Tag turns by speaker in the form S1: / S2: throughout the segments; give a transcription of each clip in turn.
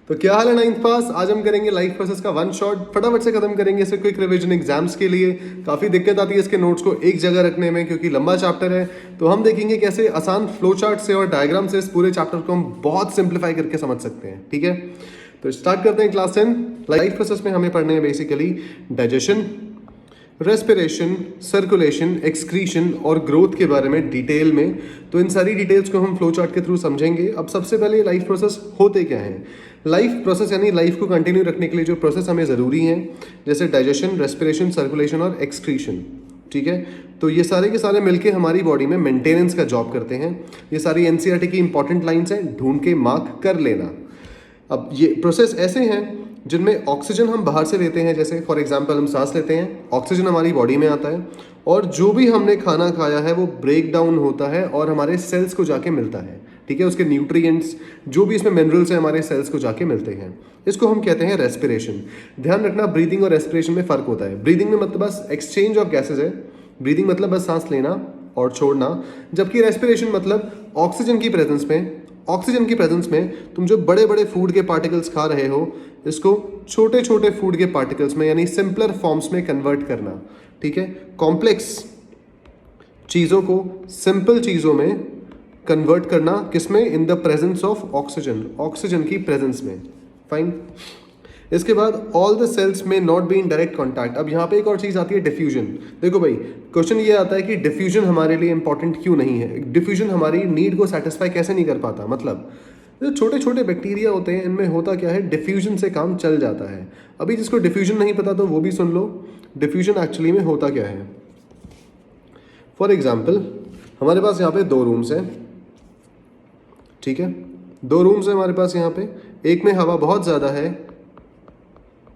S1: तो क्या हाल है नाइन्थ पास। आज हम करेंगे लाइफ प्रोसेस का वन शॉट, फटाफट से खत्म करेंगे इसे। क्विक रिवीजन एग्जाम्स के लिए काफ़ी दिक्कत आती है इसके नोट्स को एक जगह रखने में, क्योंकि लंबा चैप्टर है। तो हम देखेंगे कैसे आसान फ्लो चार्ट से और डायग्राम से इस पूरे चैप्टर को हम बहुत सिंप्लीफाई करके समझ सकते हैं। ठीक है, तो स्टार्ट करते हैं क्लास 10। लाइफ प्रोसेस में हमें पढ़ने हैं basically digestion, respiration, circulation, excretion और ग्रोथ के बारे में डिटेल में। तो इन सारी डिटेल्स को हम फ्लो चार्ट के थ्रू समझेंगे। अब सबसे पहले लाइफ प्रोसेस होते क्या हैं। लाइफ प्रोसेस यानी लाइफ को कंटिन्यू रखने के लिए जो प्रोसेस हमें ज़रूरी हैं, जैसे डाइजेशन, रेस्पिरेशन, सर्कुलेशन और एक्सक्रीशन। ठीक है, तो ये सारे के सारे मिलके हमारी बॉडी में मेंटेनेंस का जॉब करते हैं। ये सारी एनसीईआरटी की इंपॉर्टेंट लाइन्स हैं, ढूंढ के मार्क कर लेना। अब ये प्रोसेस ऐसे हैं जिनमें ऑक्सीजन हम बाहर से लेते हैं, जैसे फॉर एग्जांपल हम सांस लेते हैं, ऑक्सीजन हमारी बॉडी में आता है और जो भी हमने खाना खाया है वो ब्रेक डाउन होता है और हमारे सेल्स को जाके मिलता है। ठीक है, उसके न्यूट्रिएंट्स जो भी इसमें मिनरल्स हैं हमारे सेल्स को जाके मिलते हैं। इसको हम कहते हैं रेस्पिरेशन। ध्यान रखना, ब्रीदिंग और रेस्पिरेशन में फ़र्क होता है। ब्रीदिंग में मतलब बस एक्सचेंज ऑफ गैसेज है, ब्रीदिंग मतलब बस सांस लेना और छोड़ना, जबकि रेस्पिरेशन मतलब ऑक्सीजन की प्रेजेंस में तुम जो बड़े बड़े फूड के पार्टिकल्स खा रहे हो, इसको छोटे छोटे फूड के पार्टिकल्स में यानी सिंपलर फॉर्म्स में कन्वर्ट करना। ठीक है, कॉम्प्लेक्स चीज़ों को सिंपल चीज़ों में कन्वर्ट करना, किसमें? इन द प्रेजेंस ऑफ ऑक्सीजन की प्रेजेंस में। फाइन। इसके बाद ऑल द सेल्स में not be in direct contact. अब यहाँ पे एक और चीज़ आती है, डिफ्यूजन। देखो भाई, क्वेश्चन ये आता है कि डिफ्यूजन हमारे लिए इंपॉर्टेंट क्यों नहीं है। डिफ्यूजन हमारी नीड को सेटिस्फाई कैसे नहीं कर पाता। मतलब जो छोटे छोटे बैक्टीरिया होते हैं, इनमें होता क्या है, डिफ्यूजन से काम चल जाता है। अभी जिसको डिफ्यूजन नहीं पता तो वो भी सुन लो, डिफ्यूजन एक्चुअली में होता क्या है। फॉर एग्जाम्पल, हमारे पास यहाँ पे 2 रूम्स हैं। ठीक है, 2 रूम्स हैं हमारे पास यहाँ पे। एक में हवा बहुत ज़्यादा है,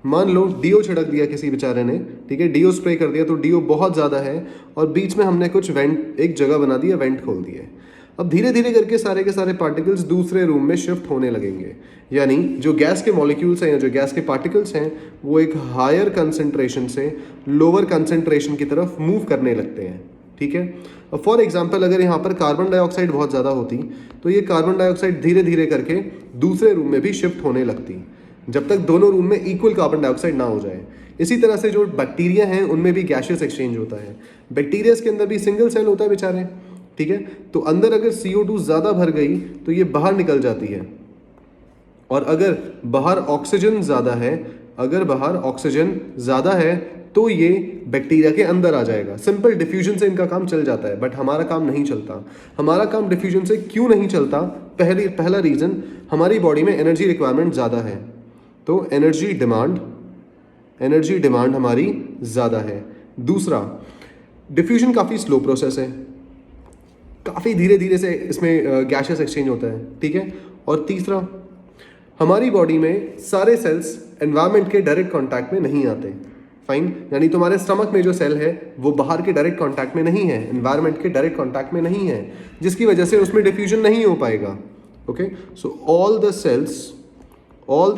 S1: मान लो डीओ छिड़क दिया किसी बेचारे ने। ठीक है, डीओ स्प्रे कर दिया तो डीओ बहुत ज़्यादा है और बीच में हमने कुछ वेंट, एक जगह बना दिया, वेंट खोल दिए। अब धीरे धीरे करके सारे के सारे पार्टिकल्स दूसरे रूम में शिफ्ट होने लगेंगे, यानी जो गैस के मॉलिक्यूल्स हैं या जो गैस के पार्टिकल्स हैं वो एक हायर कंसंट्रेशन से लोअर कंसंट्रेशन की तरफ मूव करने लगते हैं। ठीक है, अब फॉर एग्जांपल अगर यहाँ पर कार्बन डाइऑक्साइड बहुत ज़्यादा होती तो ये कार्बन डाइऑक्साइड धीरे धीरे करके दूसरे रूम में भी शिफ्ट होने लगती, जब तक दोनों रूम में इक्वल कार्बन डाइऑक्साइड ना हो जाए। इसी तरह से जो बैक्टीरिया हैं उनमें भी गैशियस एक्सचेंज होता है। बैक्टीरिया के अंदर भी सिंगल सेल होता है बेचारे। ठीक है, तो अंदर अगर CO2 ज़्यादा भर गई तो ये बाहर निकल जाती है, और अगर बाहर ऑक्सीजन ज़्यादा है तो ये बैक्टीरिया के अंदर आ जाएगा। सिंपल डिफ्यूजन से इनका काम चल जाता है, बट हमारा काम नहीं चलता। हमारा काम डिफ्यूजन से क्यों नहीं चलता? पहला रीज़न, हमारी बॉडी में एनर्जी रिक्वायरमेंट ज़्यादा है, तो एनर्जी डिमांड हमारी ज़्यादा है। दूसरा, डिफ्यूजन काफ़ी स्लो प्रोसेस है, काफ़ी धीरे धीरे से इसमें गैसेस एक्सचेंज होता है। ठीक है, और तीसरा, हमारी बॉडी में सारे सेल्स एनवायरनमेंट के डायरेक्ट कांटेक्ट में नहीं आते। फाइन, यानी तुम्हारे स्टमक में जो सेल है वो बाहर के डायरेक्ट कांटेक्ट में नहीं है, एनवायरनमेंट के डायरेक्ट कांटेक्ट में नहीं है, जिसकी वजह से उसमें डिफ्यूजन नहीं हो पाएगा। Okay, so all the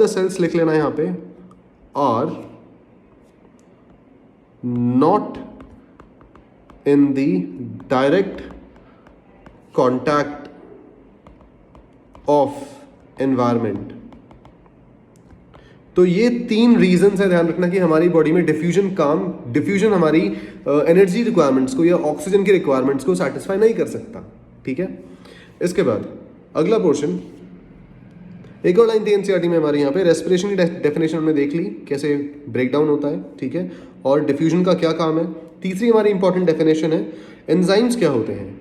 S1: cells लिख लेना यहाँ पे, are not in the direct contact of environment. तो ये 3 रीजंस है, ध्यान रखना, कि हमारी बॉडी में डिफ्यूजन हमारी एनर्जी रिक्वायरमेंट्स को या ऑक्सीजन की रिक्वायरमेंट्स को सेटिस्फाई नहीं कर सकता। ठीक है, इसके बाद अगला पोर्शन, एक और लाइन थी एनसीईआरटी में हमारे यहाँ पे, रेस्पिरेशन की डेफिनेशन हमने देख ली, कैसे ब्रेक डाउन होता है। ठीक है, और डिफ्यूजन का क्या काम है। तीसरी हमारी इंपॉर्टेंट डेफिनेशन है, एंजाइम्स क्या होते हैं।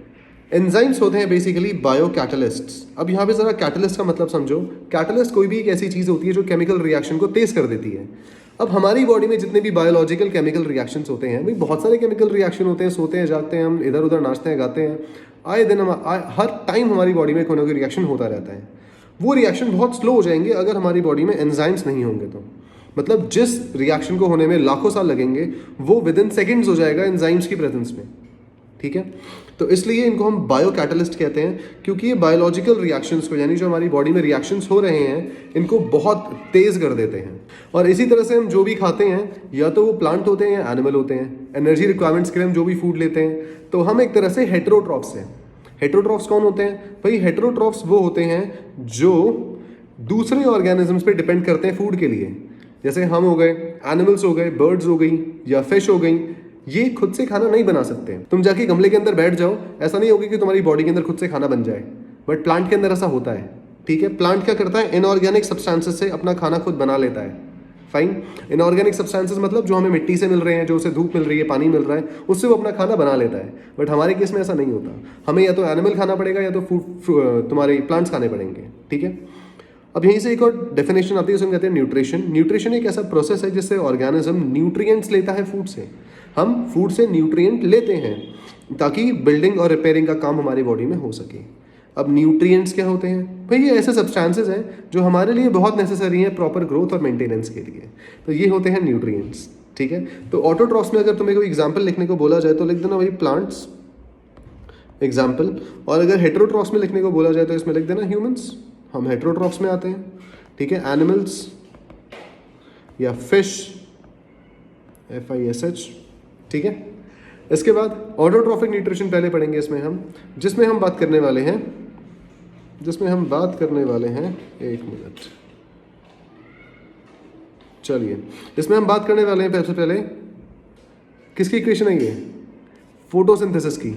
S1: एंजाइम्स होते हैं बेसिकली बायो कैटलिस्ट्स। अब यहाँ पे ज़रा कैटलिस्ट का मतलब समझो। कैटलिस्ट कोई भी एक ऐसी चीज़ होती है जो केमिकल रिएक्शन को तेज़ कर देती है। अब हमारी बॉडी में जितने भी बायोलॉजिकल केमिकल रिएक्शंस होते हैं, भाई बहुत सारे केमिकल रिएक्शन होते हैं, सोते हैं, जागते हैं, हम इधर उधर नाचते हैं, गाते हैं, आए दिन हर टाइम हमारी बॉडी में कोई ना कोई रिएक्शन होता रहता है। वो रिएक्शन बहुत स्लो हो जाएंगे अगर हमारी बॉडी में एंजाइम्स नहीं होंगे तो। मतलब जिस रिएक्शन को होने में लाखों साल लगेंगे वो विद इन सेकेंड्स हो जाएगा एंजाइम्स की प्रेजेंस में। ठीक है, तो इसलिए इनको हम बायो कैटलिस्ट कहते हैं, क्योंकि ये बायोलॉजिकल रिएक्शंस को, यानी जो हमारी बॉडी में रिएक्शंस हो रहे हैं, इनको बहुत तेज़ कर देते हैं। और इसी तरह से हम जो भी खाते हैं, या तो वो प्लांट होते हैं या एनिमल होते हैं, एनर्जी रिक्वायरमेंट्स के लिए हम जो भी फूड लेते हैं, तो हम एक तरह से हेटेरोट्रॉफ्स हैं। हेटेरोट्रॉफ्स कौन होते हैं भाई? हेटेरोट्रॉफ्स वो होते हैं जो दूसरे ऑर्गेनिजम्स पे डिपेंड करते हैं फूड के लिए। जैसे हम हो गए, एनिमल्स हो गए, बर्ड्स हो गई या फिश हो गई, ये खुद से खाना नहीं बना सकते। तुम जाके गमले के अंदर बैठ जाओ, ऐसा नहीं होगा कि तुम्हारी बॉडी के अंदर खुद से खाना बन जाए, बट प्लांट के अंदर ऐसा होता है। ठीक है, प्लांट क्या करता है, इनऑर्गेनिक सब्सटेंसेस से अपना खाना खुद बना लेता है। फाइन, इनऑर्गेनिक सब्सटेंसेस मतलब जो हमें मिट्टी से मिल रहे हैं, जो उसे धूप मिल रही है, पानी मिल रहा है, उससे वो अपना खाना बना लेता है। बट हमारे केस में ऐसा नहीं होता, हमें या तो एनिमल खाना पड़ेगा या तो तुम्हारे प्लांट्स खाने पड़ेंगे। ठीक है, अब यहीं से एक और डेफिनेशन आती है, उसमें कहते हैं न्यूट्रिशन। न्यूट्रिशन एक ऐसा प्रोसेस है जिससे ऑर्गेनिज्म न्यूट्रिएंट्स लेता है फूड से। हम फूड से न्यूट्रिएंट लेते हैं ताकि बिल्डिंग और रिपेयरिंग का काम हमारी बॉडी में हो सके। अब न्यूट्रिएंट्स क्या होते हैं भाई, ये ऐसे सब्सटेंसेस हैं जो हमारे लिए बहुत नेसेसरी हैं प्रॉपर ग्रोथ और मेंटेनेंस के लिए, तो ये होते हैं न्यूट्रिएंट्स। ठीक है, तो ऑटोट्रॉफ्स में अगर तुम्हें कोई एग्जांपल लिखने को बोला जाए तो लिख देना भाई प्लांट्स एग्जाम्पल, और अगर हेटेरोट्रॉफ्स में लिखने को बोला जाए तो इसमें लिख देना ह्यूमंस, हम हेटेरोट्रॉफ्स में आते हैं। ठीक है, एनिमल्स या फिश, FISH। ठीक है, इसके बाद ऑटोट्रॉफिक न्यूट्रिशन पहले पढ़ेंगे इसमें हम, जिसमें हम बात करने वाले हैं एक मिनट, चलिए इसमें हम बात करने वाले हैं सबसे पहले किसकी इक्वेशन है ये, फोटोसिंथेसिस की।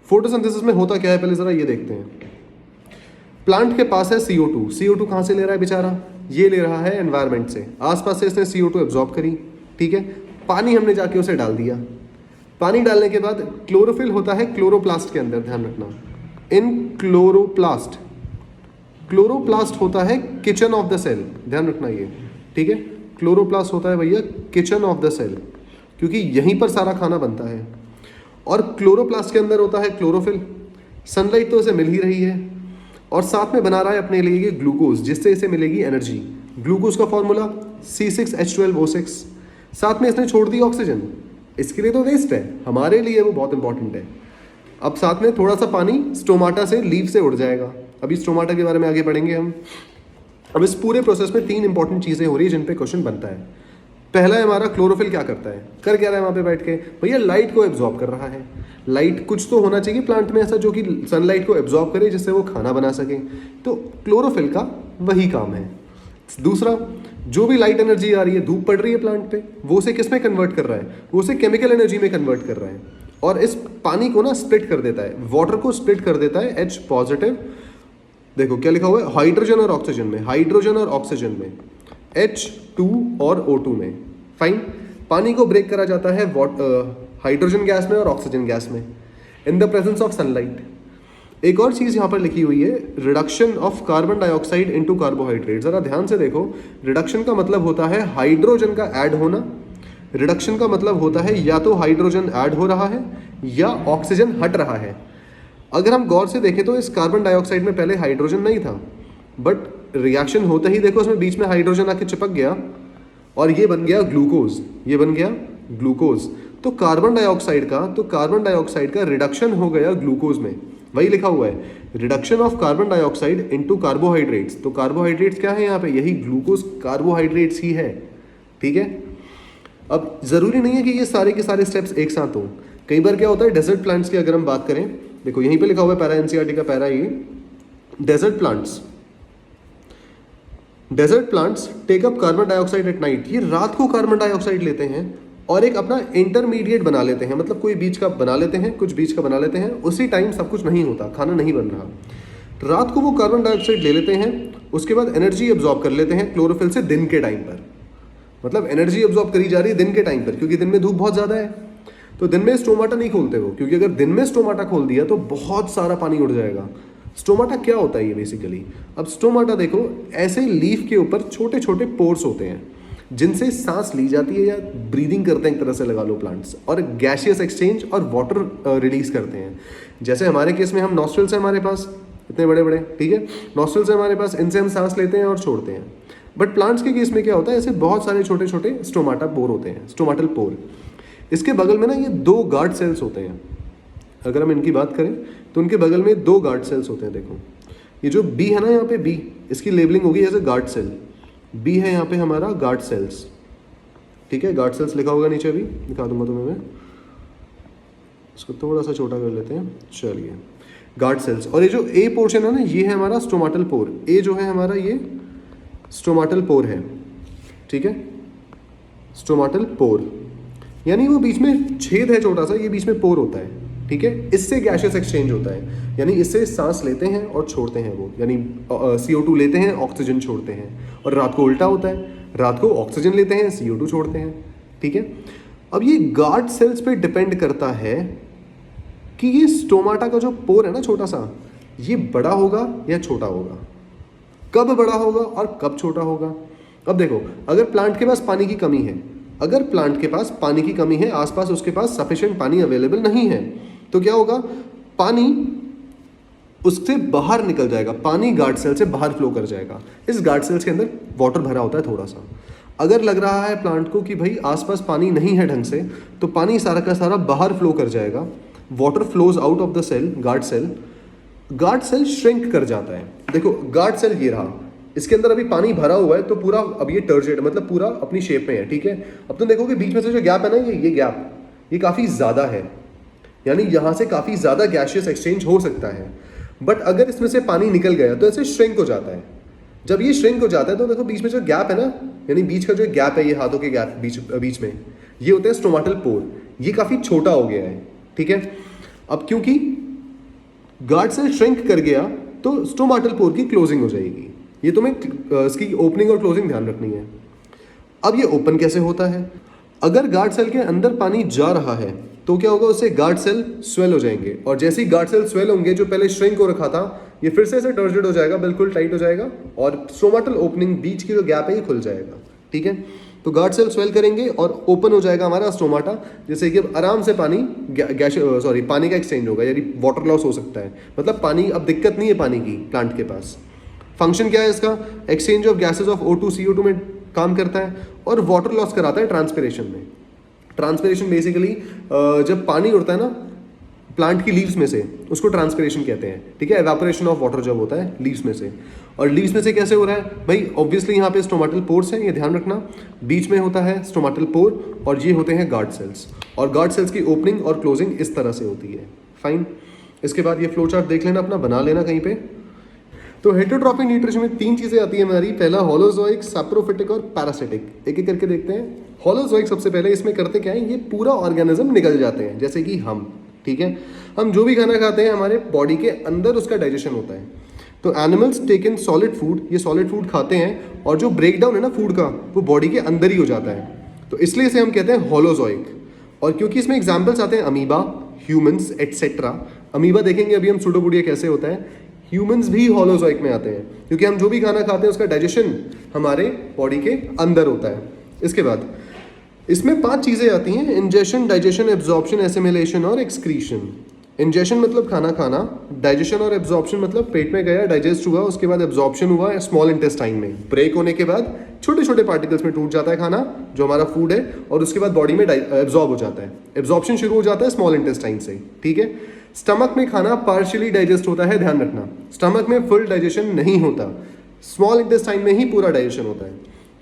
S1: फोटोसिंथेसिस में होता क्या है पहले जरा ये देखते हैं। प्लांट के पास है CO2, CO2 कहाँ से ले रहा है बेचारा, ये ले रहा है एनवायरनमेंट से, आसपास से इसने CO2 एब्जॉर्ब करी। ठीक है, पानी हमने जाके उसे डाल दिया, पानी डालने के बाद क्लोरोफिल होता है क्लोरोप्लास्ट के अंदर, ध्यान रखना, इन क्लोरोप्लास्ट होता है किचन ऑफ द सेल, ध्यान रखना ये। ठीक है, क्लोरोप्लास्ट होता है भैया किचन ऑफ द सेल, क्योंकि यहीं पर सारा खाना बनता है। और क्लोरोप्लास्ट के अंदर होता है क्लोरोफिल, सनलाइट तो इसे मिल ही रही है, और साथ में बना रहा है अपने लिए ये ग्लूकोज, जिससे इसे मिलेगी एनर्जी। ग्लूकोज का फॉर्मूला C6H12O6, साथ में इसने छोड़ दी ऑक्सीजन, इसके लिए तो वेस्ट है, हमारे लिए वो बहुत इंपॉर्टेंट है। अब साथ में थोड़ा सा पानी स्टोमाटा से, लीफ से उड़ जाएगा, अभी स्टोमाटा के बारे में आगे पढ़ेंगे हम। अब इस पूरे प्रोसेस में 3 इंपॉर्टेंट चीज़ें हो रही है जिन पे क्वेश्चन बनता है। पहला है हमारा क्लोरोफिल क्या करता है, कर क्या रहा है वहाँ पे बैठ के, भैया लाइट को एब्जॉर्ब कर रहा है। लाइट कुछ तो होना चाहिए प्लांट में ऐसा जो कि सनलाइट को एब्जॉर्ब करे, जिससे वो खाना बना सके, तो क्लोरोफिल का वही काम है। दूसरा, जो भी लाइट एनर्जी आ रही है, धूप पड़ रही है प्लांट पे, वो उसे किस में कन्वर्ट कर रहा है, वो उसे केमिकल एनर्जी में कन्वर्ट कर रहा है, और इस पानी को ना स्प्लिट कर देता है, वाटर को स्प्लिट कर देता है H पॉजिटिव, देखो क्या लिखा हुआ है, हाइड्रोजन और ऑक्सीजन में, हाइड्रोजन और ऑक्सीजन में, H2 और O2 में। फाइन, पानी को ब्रेक करा जाता है हाइड्रोजन गैस में और ऑक्सीजन गैस में इन द प्रेजेंस ऑफ सनलाइट। एक और चीज़ यहाँ पर लिखी हुई है, reduction of carbon dioxide into carbohydrate. ज़रा ध्यान से देखो, रिडक्शन का मतलब होता है हाइड्रोजन का ऐड होना, रिडक्शन का मतलब होता है या तो हाइड्रोजन ऐड हो रहा है या ऑक्सीजन हट रहा है। अगर हम गौर से देखें तो इस कार्बन डाइऑक्साइड में पहले हाइड्रोजन नहीं था, बट रिएक्शन होते ही देखो उसमें बीच में हाइड्रोजन आके चिपक गया और ये बन गया ग्लूकोज, ये बन गया ग्लूकोज। तो कार्बन डाइऑक्साइड का रिडक्शन हो गया ग्लूकोज में, वही लिखा हुआ है, reduction of carbon dioxide into carbohydrates. तो कार्बोहाइड्रेट्स क्या है यहाँ पे, यही ग्लूकोज कार्बोहाइड्रेट्स ही है। ठीक है, अब जरूरी नहीं है कि ये सारे के सारे स्टेप्स एक साथ हों। कई बार क्या होता है, डेजर्ट प्लांट्स की अगर हम बात करें, देखो यहीं पे लिखा हुआ है पैरा NCERT का पैरा, ये desert plants take up carbon dioxide at night. ये रात को कार्बन डाइऑक्साइड लेते हैं और एक अपना इंटरमीडिएट बना लेते हैं, मतलब कोई बीच का बना लेते हैं, कुछ बीच का बना लेते हैं, उसी टाइम सब कुछ नहीं होता, खाना नहीं बन रहा, रात को वो कार्बन डाइऑक्साइड ले लेते हैं, उसके बाद एनर्जी एब्जॉर्ब कर लेते हैं क्लोरोफिल से दिन के टाइम पर। मतलब एनर्जी एब्जॉर्ब करी जा रही है दिन के टाइम पर, क्योंकि दिन में धूप बहुत ज़्यादा है, तो दिन में स्टोमाटा नहीं खोलते वो, क्योंकि अगर दिन में स्टोमाटा खोल दिया तो बहुत सारा पानी उड़ जाएगा। स्टोमाटा क्या होता है ये बेसिकली, अब स्टोमाटा देखो ऐसे लीफ के ऊपर छोटे छोटे पोर्स होते हैं जिनसे सांस ली जाती है या ब्रीदिंग करते हैं एक तरह से लगा लो प्लांट्स, और गैसियस एक्सचेंज और वाटर रिलीज करते हैं। जैसे हमारे केस में हम नॉस्ट्रल्स हैं हमारे पास इतने बड़े बड़े, ठीक है, नॉस्ट्रल्स हैं हमारे पास, इनसे हम सांस लेते हैं और छोड़ते हैं। बट प्लांट्स के केस में क्या होता है, ऐसे बहुत सारे छोटे छोटे स्टोमाटा पोर होते हैं, स्टोमाटल पोर। इसके बगल में ना ये 2 गार्ड सेल्स होते हैं, अगर हम इनकी बात करें तो उनके बगल में 2 गार्ड सेल्स होते हैं। देखो ये जो बी है ना यहाँ पे, बी, इसकी लेबलिंग होगी as a guard cell, B है यहाँ पे हमारा गार्ड सेल्स, ठीक है, गार्ड सेल्स लिखा होगा नीचे, अभी दिखा दूंगा तुम्हें मैं, इसको थोड़ा सा छोटा कर लेते हैं, चलिए, गार्ड सेल्स। और ये जो ए पोर्शन है ना, ये है हमारा स्टोमाटल पोर, ए जो है हमारा ये स्टोमाटल पोर है, ठीक है, स्टोमाटल पोर यानी वो बीच में छेद है छोटा सा, ये बीच में पोर होता है, ठीक है। इससे गैसेस एक्सचेंज होता है, यानी इससे सांस लेते हैं और छोड़ते हैं वो, यानी CO2 लेते हैं, ऑक्सीजन छोड़ते हैं। और रात को उल्टा होता है, रात को ऑक्सीजन लेते हैं, CO2 छोड़ते हैं, ठीक है। अब ये गार्ड सेल्स पे डिपेंड करता है कि ये स्टोमाटा का जो पोर है ना छोटा सा, ये बड़ा होगा या छोटा होगा, कब बड़ा होगा और कब छोटा होगा। अब देखो, अगर प्लांट के पास पानी की कमी है, अगर प्लांट के पास पानी की कमी है, आसपास उसके पास सफिशिएंट पानी अवेलेबल नहीं है, तो क्या होगा, पानी उससे बाहर निकल जाएगा, पानी गार्ड सेल से बाहर फ्लो कर जाएगा। इस गार्ड सेल्स के अंदर वाटर भरा होता है थोड़ा सा। अगर लग रहा है प्लांट को कि भाई आसपास पानी नहीं है ढंग से, तो पानी सारा का सारा बाहर फ्लो कर जाएगा, water flows out of the cell, guard cell shrink कर जाता है। देखो गार्ड सेल ये रहा, इसके अंदर अभी पानी भरा हुआ है, तो पूरा अब ये टर्जेड मतलब पूरा अपनी शेप में है, ठीक है। अब तुम देखोगे बीच में से जो गैप है ना, ये गैप ये काफ़ी ज़्यादा है, यानी यहाँ से काफ़ी ज़्यादा गैसियस एक्सचेंज हो सकता है। बट अगर इसमें से पानी निकल गया तो ऐसे श्रिंक हो जाता है। जब ये श्रिंक हो जाता है तो देखो बीच में जो गैप है ना, यानी बीच का जो गैप है, ये हाथों के गैप बीच में, ये होते हैं स्टोमाटल पोर, ये काफ़ी छोटा हो गया है, ठीक है। अब क्योंकि गार्ड सेल श्रिंक कर गया तो स्टोमाटल पोर की क्लोजिंग हो जाएगी। ये तुम्हें इसकी ओपनिंग और क्लोजिंग ध्यान रखनी है। अब ये ओपन कैसे होता है, अगर गार्ड सेल के अंदर पानी जा रहा है तो क्या होगा, उससे गार्ड सेल स्वेल हो जाएंगे, और जैसे ही गार्ड सेल स्वेल होंगे, जो पहले श्रिंक हो रखा था ये फिर से ऐसे टर्जेड हो जाएगा, बिल्कुल टाइट हो जाएगा, और स्टोमाटल ओपनिंग बीच की जो गैप है ये खुल जाएगा, ठीक है। तो गार्ड सेल स्वेल करेंगे और ओपन हो जाएगा हमारा स्टोमाटा, जैसे कि अब आराम से पानी पानी का एक्सचेंज होगा, यानी वाटर लॉस हो सकता है, मतलब पानी अब दिक्कत नहीं है पानी की प्लांट के पास। फंक्शन क्या है इसका, exchange of gases of O2 CO2 में काम करता है, और वाटर लॉस कराता है ट्रांसपिरेशन में। ट्रांसपिरेशन बेसिकली जब पानी उड़ता है ना प्लांट की लीव्स में से, उसको ट्रांसपिरेशन कहते हैं, ठीक है। एवापोरेशन ऑफ वाटर जब होता है लीव्स में से, और लीव्स में से कैसे हो रहा है भाई, ऑब्वियसली यहाँ पे स्टोमाटल पोर्स हैं, ये ध्यान रखना, बीच में होता है स्टोमाटल पोर, और ये होते हैं गार्ड सेल्स, और गार्ड सेल्स की ओपनिंग और क्लोजिंग इस तरह से होती है। फाइन, इसके बाद ये फ्लो चार्ट देख लेना अपना, बना लेना कहीं पे। तो हेटेरोट्रॉफिक न्यूट्रिशन में 3 चीजें आती है हमारी, पहला होलोजोइक, सैप्रोफिटिक और पैरासिटिक। एक एक करके देखते हैं। होलोजोइक सबसे पहले, इसमें करते क्या है, ये पूरा ऑर्गेनिज्म निकल जाते हैं, जैसे कि हम, ठीक है। हम जो भी खाना खाते हैं हमारे बॉडी के अंदर उसका डाइजेशन होता है। तो animals take in solid food, ये सॉलिड फूड खाते हैं, और जो ब्रेक डाउन है ना फूड का, वो बॉडी के अंदर ही हो जाता है, तो इसलिए इसे हम कहते हैं होलोजोइक। और क्योंकि इसमें एग्जाम्पल्स आते हैं अमीबा, ह्यूमंस एटसेट्रा। अमीबा देखेंगे अभी हम सूडोपोडिया कैसे होता है, ह्यूमंस भी होलोजोइक में आते हैं, क्योंकि हम जो भी खाना खाते हैं उसका डाइजेशन हमारे बॉडी के अंदर होता है। इसके बाद इसमें 5 चीज़ें आती हैं, इंजेशन, डाइजेशन, एब्जॉर्प्शन, एसिमिलेशन और एक्सक्रीशन। इंजेशन मतलब खाना खाना, डाइजेशन और एब्जॉर्प्शन मतलब पेट में गया, डाइजेस्ट हुआ, उसके बाद एब्जॉर्प्शन हुआ स्मॉल इंटेस्टाइन में, ब्रेक होने के बाद छोटे छोटे पार्टिकल्स में टूट जाता है खाना जो हमारा फूड है, और उसके बाद बॉडी में एब्जॉर्ब हो जाता है। एब्जॉर्प्शन शुरू हो जाता है स्मॉल इंटेस्टाइन से, ठीक है। स्टमक में खाना पार्शियली डाइजेस्ट होता है, ध्यान रखना, स्टमक में फुल डाइजेशन नहीं होता, स्मॉल इंटेस्टाइन में ही पूरा डाइजेशन होता है।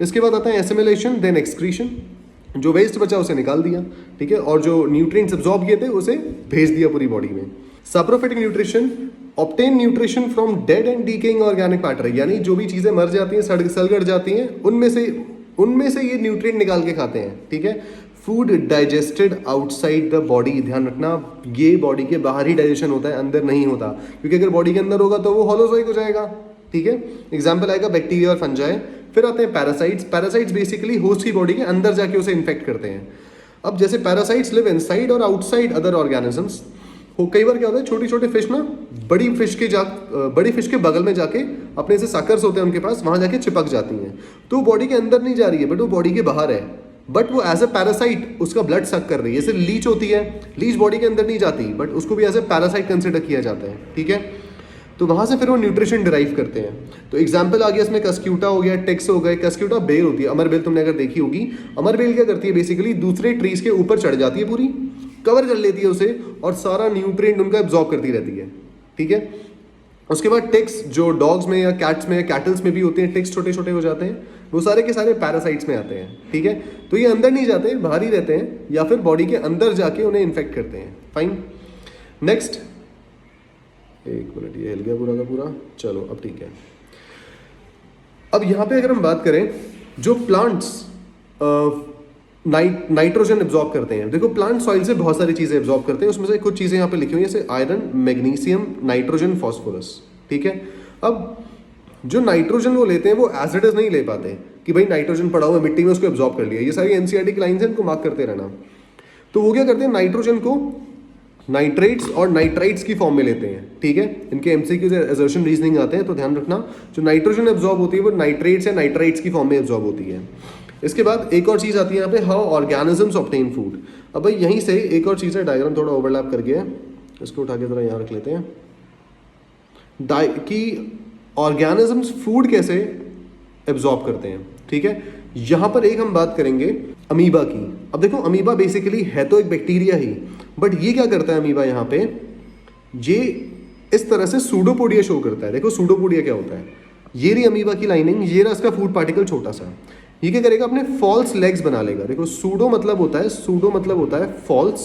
S1: इसके बाद आता है एसिमिलेशन, देन एक्सक्रीशन, जो वेस्ट बचा उसे निकाल दिया, ठीक है, और जो न्यूट्रिएंट्स एब्जॉर्ब किए थे उसे भेज दिया पूरी बॉडी में। Saprophytic nutrition, obtain nutrition from dead and decaying organic matter, यानी जो भी चीजें मर जाती हैं, सड़गड़ जाती हैं, उनमें से ये न्यूट्रिएंट निकाल के खाते हैं, ठीक है। Food digested outside the body, ध्यान रखना, ये बॉडी के बाहर ही डाइजेशन होता है, अंदर नहीं होता, क्योंकि अगर बॉडी के अंदर होगा तो वो होलोजोइक हो जाएगा, ठीक है। एग्जाम्पल आएगा बैक्टीरिया और फंजाई। फिर आते हैं पैरासाइट्स। पैरासाइट्स बेसिकली होस्ट की बॉडी के अंदर जाके उसे इन्फेक्ट करते हैं। अब जैसे पैरासाइट्स लिव इनसाइड और आउटसाइड अदर ऑर्गेनिजम्स। कई बार क्या होता है, छोटी छोटे फिश ना बड़ी फिश के बगल में जाके, अपने से सकर्स होते हैं उनके पास, वहां जाके चिपक जाती हैं, तो वो बॉडी के अंदर नहीं जा रही है, बट वो बॉडी के बाहर है, बट वो एज ए पैरासाइट उसका ब्लड सक कर रही है। जैसे लीच होती है, लीच बॉडी के अंदर नहीं जाती, बट उसको भी एज ए पैरासाइट कंसिडर किया जाता है, ठीक है। तो वहां से फिर वो न्यूट्रिशन डिराइव करते हैं। तो एग्जाम्पल आ गया इसमें, कस्क्यूटा हो गया, टेक्स हो गए। कस्क्यूटा बेल होती है, अमर बेल तुमने अगर देखी होगी। अमर बेल क्या करती है, बेसिकली दूसरे ट्रीज के ऊपर चढ़ जाती है, पूरी कवर कर लेती है उसे, और सारा न्यूट्रिएंट उनका एब्जॉर्ब करती रहती है, ठीक है। उसके बाद टिक्स, जो डॉग्स में या कैट्स में या कैटल्स में भी होते हैं, टिक्स छोटे छोटे हो जाते हैं, वो सारे के सारे पैरासाइट्स में आते हैं, ठीक है। तो ये अंदर नहीं जाते, बाहर ही रहते हैं, या फिर बॉडी के अंदर जाके उन्हें इन्फेक्ट करते हैं। फाइन, नेक्स्ट, एक मिनट, ये हिल गया पूरा का पूरा, चलो अब ठीक है। अब यहाँ पे अगर हम बात करें जो प्लांट्स नाइट्रोजन एब्जॉर्ब करते हैं, देखो प्लांट सॉइल से बहुत सारी चीज़ें एब्जॉर्ब करते हैं, उसमें से कुछ चीज़ें यहाँ पे लिखी हुई है जैसे आयरन, मैग्नीशियम, नाइट्रोजन, फॉस्फोरस। ठीक है, अब जो नाइट्रोजन वो लेते हैं वो एज इट इज नहीं ले पाते कि भाई नाइट्रोजन पड़ा हुआ मिट्टी में उसको एब्जॉर्ब कर लिया, ये सारी एनसीईआरटी की लाइन्स हैं, इनको मार्क करते रहना। तो वो क्या करते हैं, नाइट्रोजन को नाइट्रेट्स और नाइट्राइट्स की फॉर्म में लेते हैं। ठीक है, इनके एमसीक्यू से असर्शन रीजनिंग आते हैं, तो ध्यान रखना जो नाइट्रोजन एब्जॉर्ब होती है वो नाइट्रेट्स या नाइट्राइट्स की फॉर्म में एब्जॉर्ब होती है। इसके बाद एक और चीज़ आती है यहाँ पे, हाउ ऑर्गेनिजम्स ऑब्टेन फूड। अब भाई यहीं से एक और चीज़ है, डायग्राम थोड़ा ओवरलैप कर गया है, इसको उठा के जरा यहाँ रख लेते हैं कि ऑर्गेनिजम्स फूड कैसे एब्जॉर्ब करते हैं। ठीक है, यहां पर एक हम बात करेंगे अमीबा की। अब देखो अमीबा बेसिकली है तो एक बैक्टीरिया ही, बट ये क्या करता है अमीबा, यहाँ पे ये इस तरह से सूडोपोडिया शो करता है। देखो सूडोपोडिया क्या होता है, ये रही अमीबा की लाइनिंग, ये रहा इसका फूड पार्टिकल छोटा सा, ये क्या करेगा अपने फॉल्स लेग्स बना लेगा। देखो सूडो मतलब होता है फॉल्स,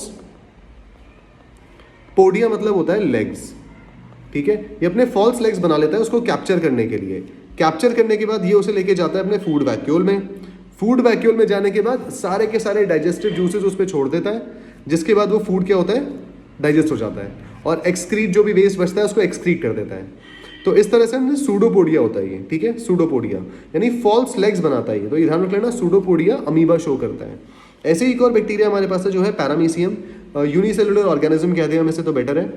S1: पोडिया मतलब होता है लेग्स। ठीक है, ये अपने फॉल्स लेग्स बना लेता है उसको कैप्चर करने के लिए। कैप्चर करने के बाद ये उसे लेके जाता है अपने फूड वैक्यूल में। फूड वैक्यूल में जाने के बाद सारे के सारे डाइजेस्टिव जूसेस उस पर छोड़ देता है, जिसके बाद वो फूड क्या होता है, डाइजेस्ट हो जाता है, और एक्सक्रीट जो भी वेस्ट बचता है उसको एक्सक्रीट कर देता है। तो इस तरह से सूडोपोडिया होता है ये। ठीक है, सूडोपोडिया यानी फॉल्स लेग्स बनाता है ये, तो ये ध्यान रख लेना, सूडोपोडिया अमीबा शो करता है। ऐसे ही एक और बैक्टीरिया हमारे पास है जो है पैरामीशियम, यूनिसेलुलर ऑर्गेनिज्म कह दिया हम इसे तो बेटर है।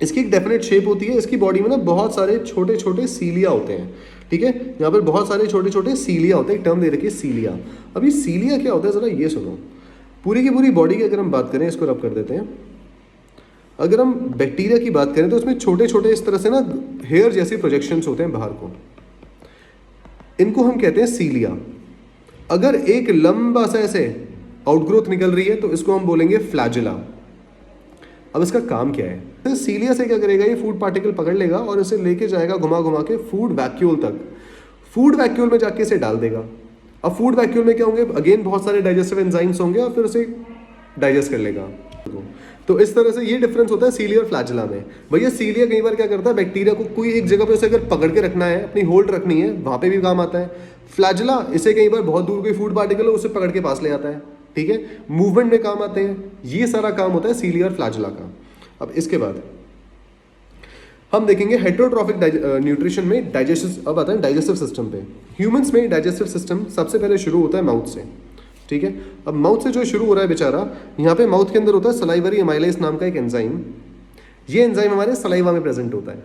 S1: इसकी एक डेफिनेट शेप होती है, इसकी बॉडी में ना बहुत सारे छोटे छोटे सीलिया होते हैं। ठीक है, यहाँ पर बहुत सारे छोटे छोटे सीलिया होते हैं, एक टर्म दे रखी है सीलिया। अभी सीलिया क्या होता है जरा ये सुनो, पूरी की पूरी बॉडी की अगर हम बात करें, इसको रब कर देते हैं, अगर हम बैक्टीरिया की बात करें तो उसमें छोटे छोटे इस तरह से ना हेयर जैसे प्रोजेक्शंस होते हैं बाहर को, इनको हम कहते हैं सीलिया। अगर एक लंबा सा ऐसे आउटग्रोथ निकल रही है तो इसको हम बोलेंगे फ्लैजिला। अब इसका काम क्या है, तो सीलिया से क्या करेगा, ये फूड पार्टिकल पकड़ लेगा और इसे लेके जाएगा घुमा घुमा के फूड वैक्यूल तक। फूड वैक्यूल में जाके इसे डाल देगा। अब फूड वैक्यूल में क्या होंगे, अगेन बहुत सारे डाइजेस्टिव एंजाइम्स होंगे और फिर उसे डाइजेस्ट कर लेगा। तो इस तरह से ये डिफरेंस होता है सीलिया और फ्लैजिला में। भैया सीलिया कई बार क्या करता है, बैक्टीरिया को कोई एक जगह पे उसे अगर पकड़ के रखना है, अपनी होल्ड रखनी है, वहां पे भी काम आता है। फ्लैजिला इसे कई बार बहुत दूर कोई फूड पार्टिकल है उसे पकड़ के पास ले आता है। ठीक है, मूवमेंट में काम आते हैं, ये सारा काम होता है सीलिया और फ्लैजिला का। अब इसके बाद हम देखेंगे हेटेरोट्रॉफिक न्यूट्रिशन में डाइजेस्टिव, अब आता है डाइजेस्टिव सिस्टम पे। ह्यूमंस में डाइजेस्टिव सिस्टम सबसे पहले शुरू होता है माउथ से। ठीक है, अब माउथ से जो शुरू हो रहा है बेचारा, यहाँ पे माउथ के अंदर होता है सलाइवरी अमाइलेज नाम का एक एंजाइम। ये एंजाइम हमारे सलाइवा में प्रेजेंट होता है।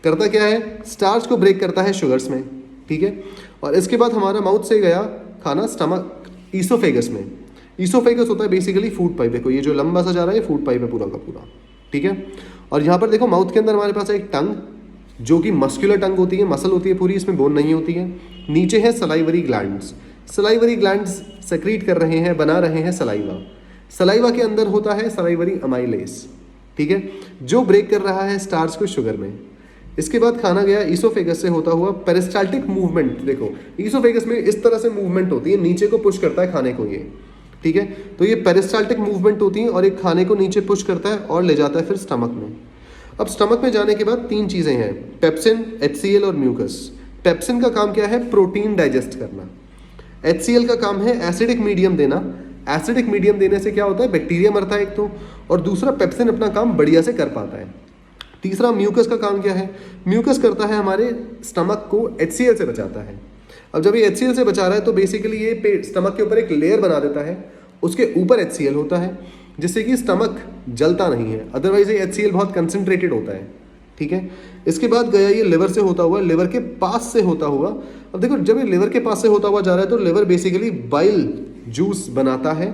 S1: करता क्या है, स्टार्च को ब्रेक करता है शुगर्स में। ठीक है, और इसके बाद हमारा माउथ से गया खाना स्टमक ईसोफेगस में। ईसोफेगस होता है बेसिकली फूड पाइप। देखो ये जो लंबा सा जा रहा है फूड पाइप है पूरा का पूरा। ठीक है, और यहाँ पर देखो माउथ के अंदर हमारे पास एक टंग, जो कि मस्कुलर टंग होती है, मसल होती है पूरी, इसमें बोन नहीं होती है। नीचे है salivary glands. Salivary glands secrete कर रहे हैं, बना रहे हैं सलाइवा। सलाइवा के अंदर होता है सलाइवरी अमाइलेज। ठीक है, जो ब्रेक कर रहा है स्टार्च को शुगर में। इसके बाद खाना गया ईसोफेगस से होता हुआ पेरिस्टाल्टिक मूवमेंट। देखो ईसोफेगस में इस तरह से मूवमेंट होती है, नीचे को पुश करता है खाने को ये। ठीक है, तो ये पेरिस्टाल्टिक मूवमेंट होती है और एक खाने को नीचे पुश करता है और ले जाता है फिर स्टमक में। अब स्टमक में जाने के बाद तीन चीज़ें हैं, पेप्सिन, HCl और म्यूकस। पेप्सिन का काम क्या है, प्रोटीन डाइजेस्ट करना। HCl का काम है एसिडिक मीडियम देना। एसिडिक मीडियम देने से क्या होता है, बैक्टीरिया मरता है एक तो, और दूसरा पेप्सिन अपना काम बढ़िया से कर पाता है। तीसरा म्यूकस का काम क्या है, म्यूकस करता है हमारे स्टमक को HCl से बचाता है। अब जब ये HCl से बचा रहा है तो बेसिकली ये स्टमक के ऊपर एक लेयर बना देता है, उसके ऊपर HCl होता है, जिससे कि स्टमक जलता नहीं है। अदरवाइज ये HCl बहुत कंसंट्रेटेड होता है। ठीक है, इसके बाद गया ये लिवर से होता हुआ, लिवर के पास से होता हुआ। अब देखो जब ये लिवर के पास से होता हुआ जा रहा है तो लिवर बेसिकली बाइल जूस बनाता है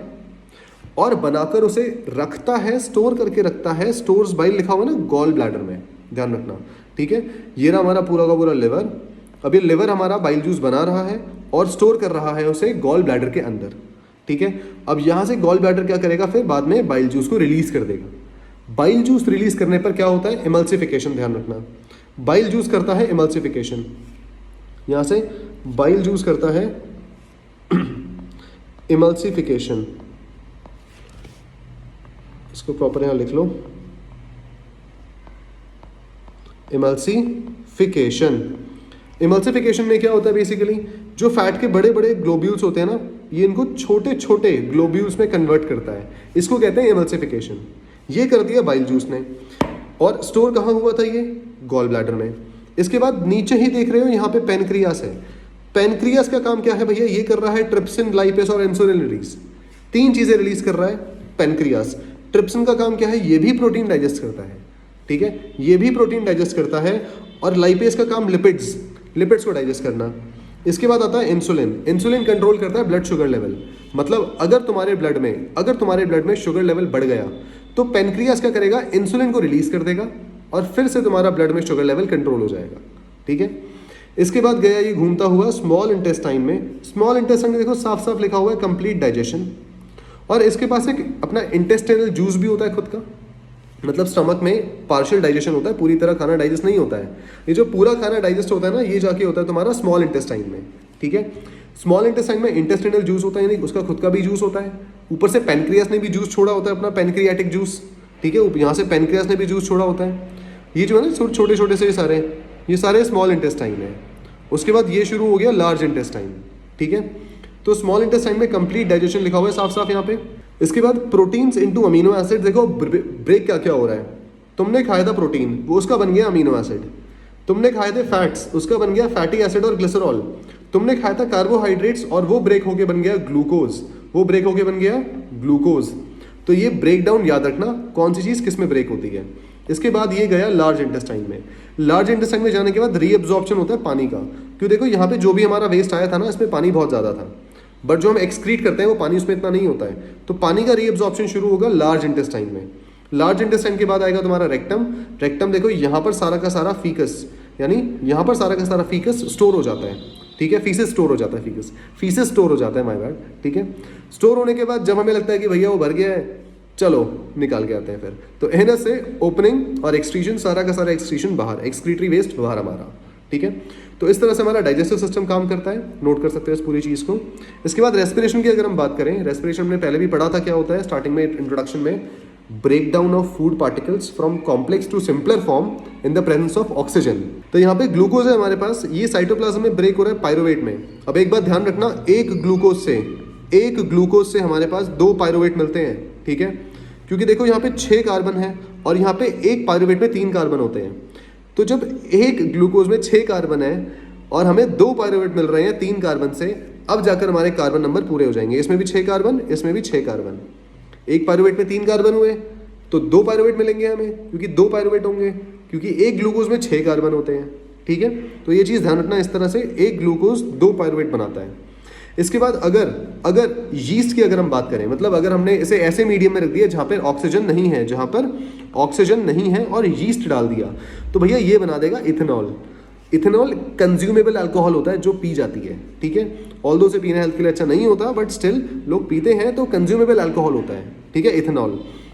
S1: और बनाकर उसे रखता है, स्टोर करके रखता है। स्टोर्स बाइल लिखा हुआ ना गॉल ब्लैडर में, ध्यान रखना। ठीक है, ये रहा हमारा पूरा का पूरा लिवर। अब ये लिवर हमारा बाइल जूस बना रहा है और स्टोर कर रहा है उसे गॉल ब्लैडर के अंदर। ठीक है, अब यहाँ से गॉल ब्लैडर क्या करेगा, फिर बाद में बाइल जूस को रिलीज कर देगा। बाइल जूस रिलीज करने पर क्या होता है, इमल्सिफिकेशन। ध्यान रखना, बाइल जूस करता है इमल्सिफिकेशन। यहाँ से बाइल जूस करता है इमल्सिफिकेशन। इसको प्रॉपर यहाँ लिख लो, इमल्सिफिकेशन। इमल्सिफिकेशन में क्या होता है बेसिकली, जो फैट के बड़े बड़े ग्लोब्यूल्स होते हैं ना, ये इनको छोटे छोटे ग्लोब्यूल्स में कन्वर्ट करता है, इसको कहते हैं इमल्सिफिकेशन। ये कर दिया बाइल जूस ने, और स्टोर कहाँ हुआ था ये, गॉल ब्लैडर में। इसके बाद नीचे ही देख रहे हो यहाँ पे पेनक्रियास है। पेनक्रियास का काम क्या है भैया, ये कर रहा है ट्रिप्सिन, लाइपेस और इंसुलिन रिलीज, 3 चीजें रिलीज कर रहा है पेनक्रियास। ट्रिप्सिन का काम क्या है, ये भी प्रोटीन डाइजेस्ट करता है, ठीक है, ये भी प्रोटीन डाइजेस्ट करता है। और लाइपेस का काम लिपिड्स को डाइजेस्ट करना। इसके बाद आता है इंसुलिन। इंसुलिन कंट्रोल करता है ब्लड शुगर लेवल, मतलब अगर तुम्हारे ब्लड में शुगर लेवल बढ़ गया तो पेनक्रियास क्या करेगा, इंसुलिन को रिलीज कर देगा और फिर से तुम्हारा ब्लड में शुगर लेवल कंट्रोल हो जाएगा, ठीक है। इसके बाद गया ये घूमता हुआ स्मॉल इंटेस्टाइन में। स्मॉल इंटेस्टाइन में देखो साफ साफ लिखा हुआ है कंप्लीट डाइजेशन। और इसके पास एक अपना इंटेस्टाइनल जूस भी होता है खुद का, मतलब स्टमक में पार्शियल डाइजेशन होता है, पूरी तरह खाना डाइजेस्ट नहीं होता है। ये जो पूरा खाना डाइजेस्ट होता है ना, ये जाके होता है तुम्हारा स्मॉल इंटेस्टाइन में, ठीक है। स्मॉल इंटेस्टाइन में इंटेस्टाइनल जूस होता है, यानी उसका खुद का भी जूस होता है। ऊपर से पेनक्रियास ने भी जूस छोड़ा होता है, अपना पेनक्रियाटिक जूस, ठीक है। यहाँ से पेनक्रियास ने भी जूस छोड़ा होता है। ये जो है ना छोटे छोटे से ये सारे स्मॉल इंटेस्टाइन है। उसके बाद ये शुरू हो गया लार्ज इंटेस्टाइन, ठीक है। तो स्मॉल इंटेस्टाइन में कंप्लीट डाइजेशन लिखा हुआ है साफ साफ यहाँ पे। इसके बाद प्रोटीन्स इनटू अमीनो एसिड, देखो ब्रेक क्या क्या हो रहा है। तुमने खाया था प्रोटीन, वो उसका बन गया अमीनो एसिड। तुमने खाए थे फैट्स, उसका बन गया फैटी एसिड और ग्लिसरॉल। तुमने खाया था कार्बोहाइड्रेट्स और वो ब्रेक होके बन गया ग्लूकोज, तो ये ब्रेक डाउन याद रखना, कौन सी चीज किस में ब्रेक होती है। इसके बाद ये गया लार्ज इंटेस्टाइन में। लार्ज इंटेस्टाइन में जाने के बाद रीअब्जॉर्प्शन होता है पानी का, क्यों देखो यहाँ पे जो भी हमारा वेस्ट आया था ना, इसमें पानी बहुत ज्यादा था, बट जो हम एक्सक्रीट करते हैं वो पानी उसमें इतना नहीं होता है, तो पानी का रीअब्जॉर्प्शन शुरू होगा लार्ज इंटेस्टाइन में। लार्ज इंटेस्टाइन के बाद आएगा तुम्हारा रेक्टम देखो यहाँ पर सारा का सारा फीकस, यानी यहाँ पर सारा का सारा फीकस स्टोर हो जाता है, ठीक है। फीसेस स्टोर हो जाता है, फीसेस स्टोर हो जाता है, माय बैड, ठीक है। स्टोर होने के बाद जब हमें लगता है कि भैया वो भर गया है, चलो निकाल के आते हैं फिर, तो एनस से ओपनिंग और एक्सक्रीशन, सारा का सारा एक्सक्रीशन बाहर, एक्सक्रीटरी वेस्ट बाहर हमारा, ठीक है। तो इस तरह से हमारा डाइजेस्टिव सिस्टम काम करता है, नोट कर सकते हैं इस पूरी चीज़ को। इसके बाद रेस्पिरेशन की अगर हम बात करें, रेस्पिरेशन में पहले भी पढ़ा था क्या होता है स्टार्टिंग में इंट्रोडक्शन में, break down of food particles from complex to simpler form in the presence of oxygen. तो यहाँ पे ग्लूकोज है हमारे पास, ये साइटोप्लाज्म में ब्रेक हो रहा है पायरुवेट में। अब एक बात ध्यान रखना, एक ग्लूकोज से हमारे पास 2 पायरुवेट मिलते हैं, ठीक है, क्योंकि देखो यहाँ पे 6 कार्बन है और यहाँ पे एक पायरुवेट में 3 कार्बन होते हैं। तो जब एक ग्लूकोज में 6 कार्बन है और हमें 2 पायरुवेट मिल रहे हैं 3 कार्बन से, अब जाकर हमारे कार्बन नंबर पूरे हो जाएंगे। इसमें भी 6 कार्बन, इसमें भी 6 कार्बन, एक पायरुवेट में 3 कार्बन हुए तो 2 पायरुवेट मिलेंगे हमें, क्योंकि 2 पायरुवेट होंगे, क्योंकि एक ग्लूकोज में 6 कार्बन होते हैं, ठीक है। तो ये चीज़ ध्यान रखना, इस तरह से एक ग्लूकोज 2 पायरुवेट बनाता है। इसके बाद अगर यीस्ट की अगर हम बात करें, मतलब अगर हमने इसे ऐसे मीडियम में रख दिया जहाँ पर ऑक्सीजन नहीं है और यीस्ट डाल दिया, तो भैया ये बना देगा इथेनॉल। इथेनॉल कंज्यूमेबल अल्कोहल होता है जो पी जाती है, ठीक है। ऑल्दो से पीना हेल्थ के लिए अच्छा नहीं होता, बट स्टिल लोग पीते हैं, तो कंज्यूमेबल अल्कोहल होता है, ठीक है।